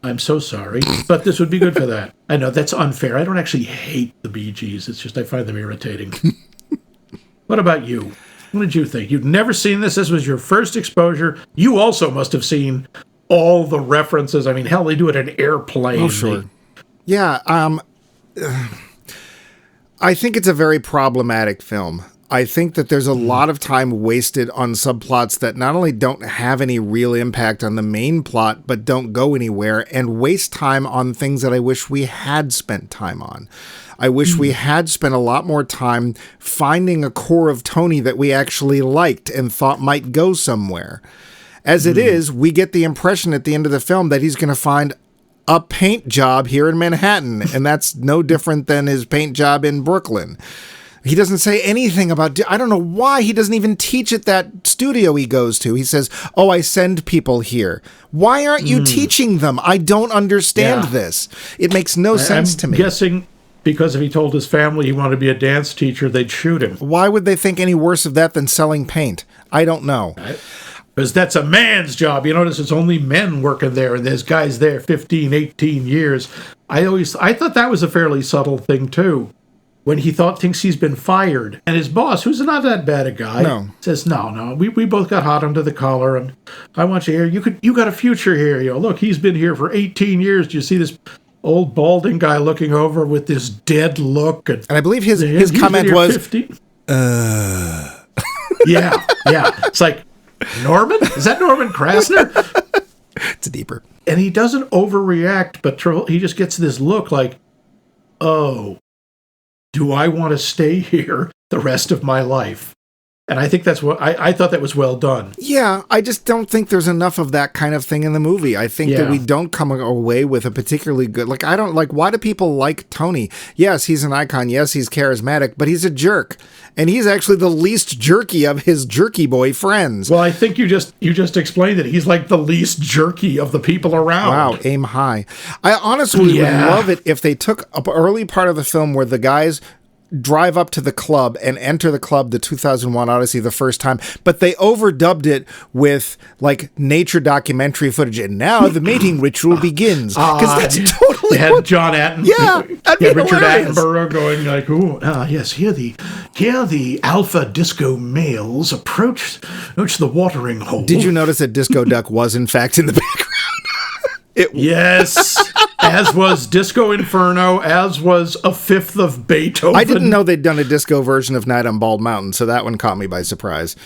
I'm so sorry, but this would be good for that. I know that's unfair. I don't actually hate the Bee Gees. It's just I find them irritating. What about you? What did you think? You'd never seen this. This was your first exposure. You also must have seen all the references. I mean, hell, they do it in Airplane. Oh, sure. Yeah, I think it's a very problematic film. I think that there's a lot of time wasted on subplots that not only don't have any real impact on the main plot, but don't go anywhere, and waste time on things that I wish we had spent time on. I wish we had spent a lot more time finding a core of Tony that we actually liked and thought might go somewhere. As it is, we get the impression at the end of the film that he's going to find a paint job here in Manhattan, and that's no different than his paint job in Brooklyn. He doesn't say anything about, I don't know why he doesn't even teach at that studio he goes to. He says, oh, I send people here. Why aren't you teaching them? I don't understand this. It makes no sense to me. I'm guessing because if he told his family he wanted to be a dance teacher, they'd shoot him. Why would they think any worse of that than selling paint? I don't know. Because that's a man's job. You notice it's only men working there, and there's guys there 15, 18 years. I thought that was a fairly subtle thing, too. When he thinks he's been fired, and his boss, who's not that bad a guy, says, no, we both got hot under the collar, and I want you here. You got a future here. Look, he's been here for 18 years. Do you see this old balding guy looking over with this dead look? And I believe his comment was, yeah. It's like, Norman? Is that Norman Krasner? It's deeper. And he doesn't overreact, but he just gets this look like, oh, do I want to stay here the rest of my life? And I think that's what I thought that was well done. Yeah, I just don't think there's enough of that kind of thing in the movie. I think that we don't come away with a particularly good, why do people like Tony? Yes, he's an icon. Yes, he's charismatic, but he's a jerk. And he's actually the least jerky of his jerky boy friends. Well, I think you just explained it. He's like the least jerky of the people around. Wow, aim high. I honestly would love it if they took an early part of the film where the guys drive up to the club and enter the club, the 2001 Odyssey, the first time, but they overdubbed it with nature documentary footage. And now the mating ritual begins, because that's totally John Attenborough. Yeah, Richard Attenborough going like, "Oh, yes, here the alpha disco males approach the watering hole." Did you notice that Disco Duck was in fact in the background? Yes, as was Disco Inferno, as was a fifth of Beethoven. I didn't know they'd done a disco version of Night on Bald Mountain, so that one caught me by surprise.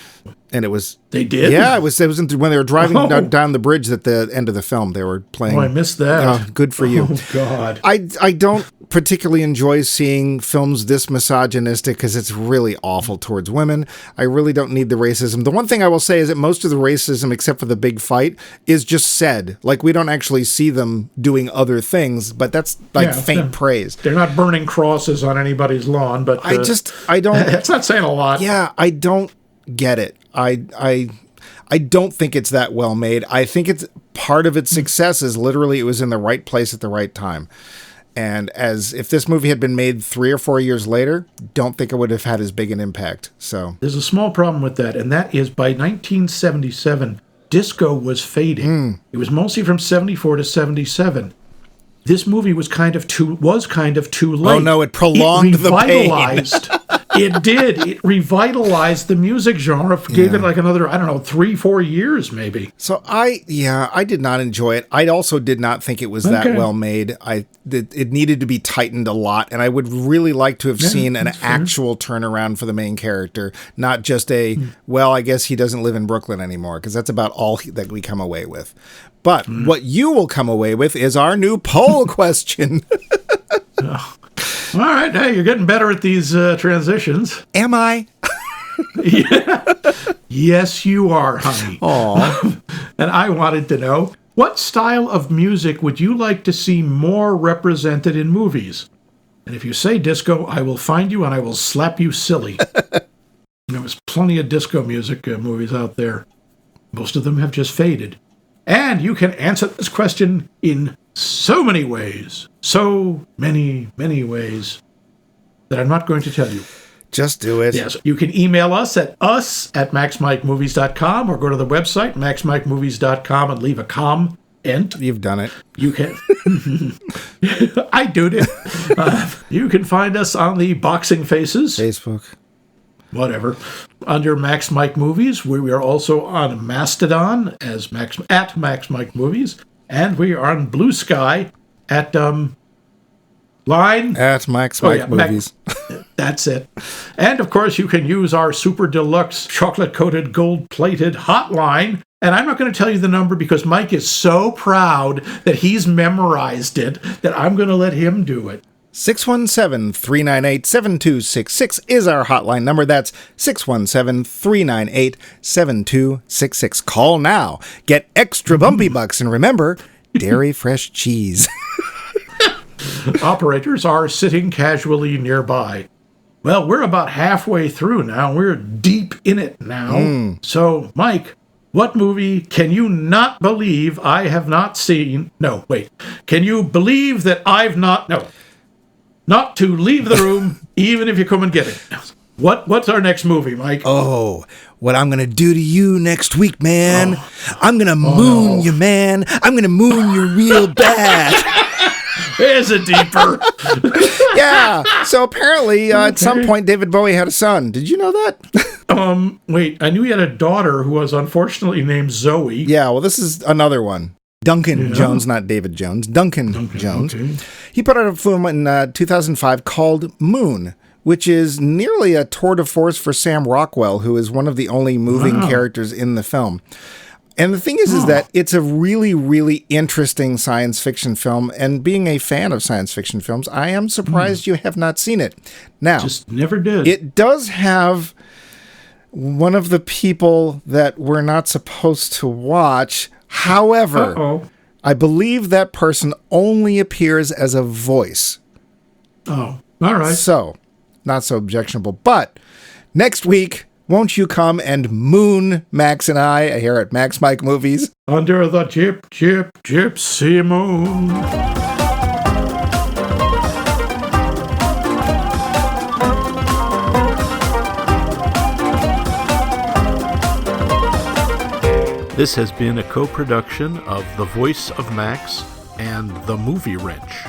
And it was... They did? Yeah, it was when they were driving down the bridge at the end of the film. They were playing... Oh, I missed that. Good for you. Oh, God. I don't particularly enjoy seeing films this misogynistic because it's really awful towards women. I really don't need the racism. The one thing I will say is that most of the racism, except for the big fight, is just said. Like, we don't actually see them doing other things, but that's faint praise. They're not burning crosses on anybody's lawn, but... I don't... That's not saying a lot. Yeah, I don't get it. I don't think it's that well made. I think it's part of its success is literally it was in the right place at the right time. And as if this movie had been made 3 or 4 years later, don't think it would have had as big an impact. So there's a small problem with that, and that is by 1977, disco was fading. It was mostly from 74 to 77. This movie was kind of too late. Oh no, it prolonged the pain. It did. It revitalized the music genre. Gave it like another, 3-4 years maybe. So I did not enjoy it. I also did not think it was that well made. It needed to be tightened a lot, and I would really like to have seen an actual turnaround for the main character, not just I guess he doesn't live in Brooklyn anymore, because that's about all that we come away with. But what you will come away with is our new poll question. All right, hey, you're getting better at these transitions. Am I? Yeah. Yes, you are, honey. Aw. And I wanted to know, what style of music would you like to see more represented in movies? And if you say disco, I will find you and I will slap you silly. There was plenty of disco music movies out there. Most of them have just faded. And you can answer this question in so many ways. So many, many ways that I'm not going to tell you. Just do it. Yes, you can email us at maxmikemovies.com or go to the website, maxmikemovies.com, and leave a comment. You've done it. You can. I do it. You can find us on the Boxing Faces. Facebook. Whatever. Under Max Mike Movies. We are also on Mastodon at Max Mike Movies. And we are on Blue Sky at line at Max Mike Movies. That's it. And of course, you can use our super deluxe chocolate-coated, gold-plated hotline. And I'm not going to tell you the number because Mike is so proud that he's memorized it that I'm going to let him do it. 617-398-7266 is our hotline number. That's 617-398-7266. Call now. Get extra bumpy bucks. And remember, dairy fresh cheese. Operators are sitting casually nearby. Well, we're about halfway through now. We're deep in it now. So, Mike, what movie can you not believe I have not seen? No, wait. Can you believe that I've not... No. Not to leave the room, even if you come and get it. What's our next movie, Mike? Oh, what I'm going to do to you next week, man. I'm going to moon you, man. I'm going to moon you real bad. There's a deeper. Yeah. So apparently, at some point, David Bowie had a son. Did you know that? Wait, I knew he had a daughter who was unfortunately named Zoe. Yeah, well, this is another one. Duncan Jones, not David Jones. Duncan Jones. Okay. He put out a film in 2005 called Moon, which is nearly a tour de force for Sam Rockwell, who is one of the only moving characters in the film. And the thing is that it's a really, really interesting science fiction film. And being a fan of science fiction films, I am surprised you have not seen it. Now, just never did. It does have one of the people that we're not supposed to watch. However, I believe that person only appears as a voice. Oh, all right. So, not so objectionable. But next week, won't you come and moon Max and I here at Max Mike Movies? Under the gypsy moon. This has been a co-production of The Voice of Max and The Movie Wrench.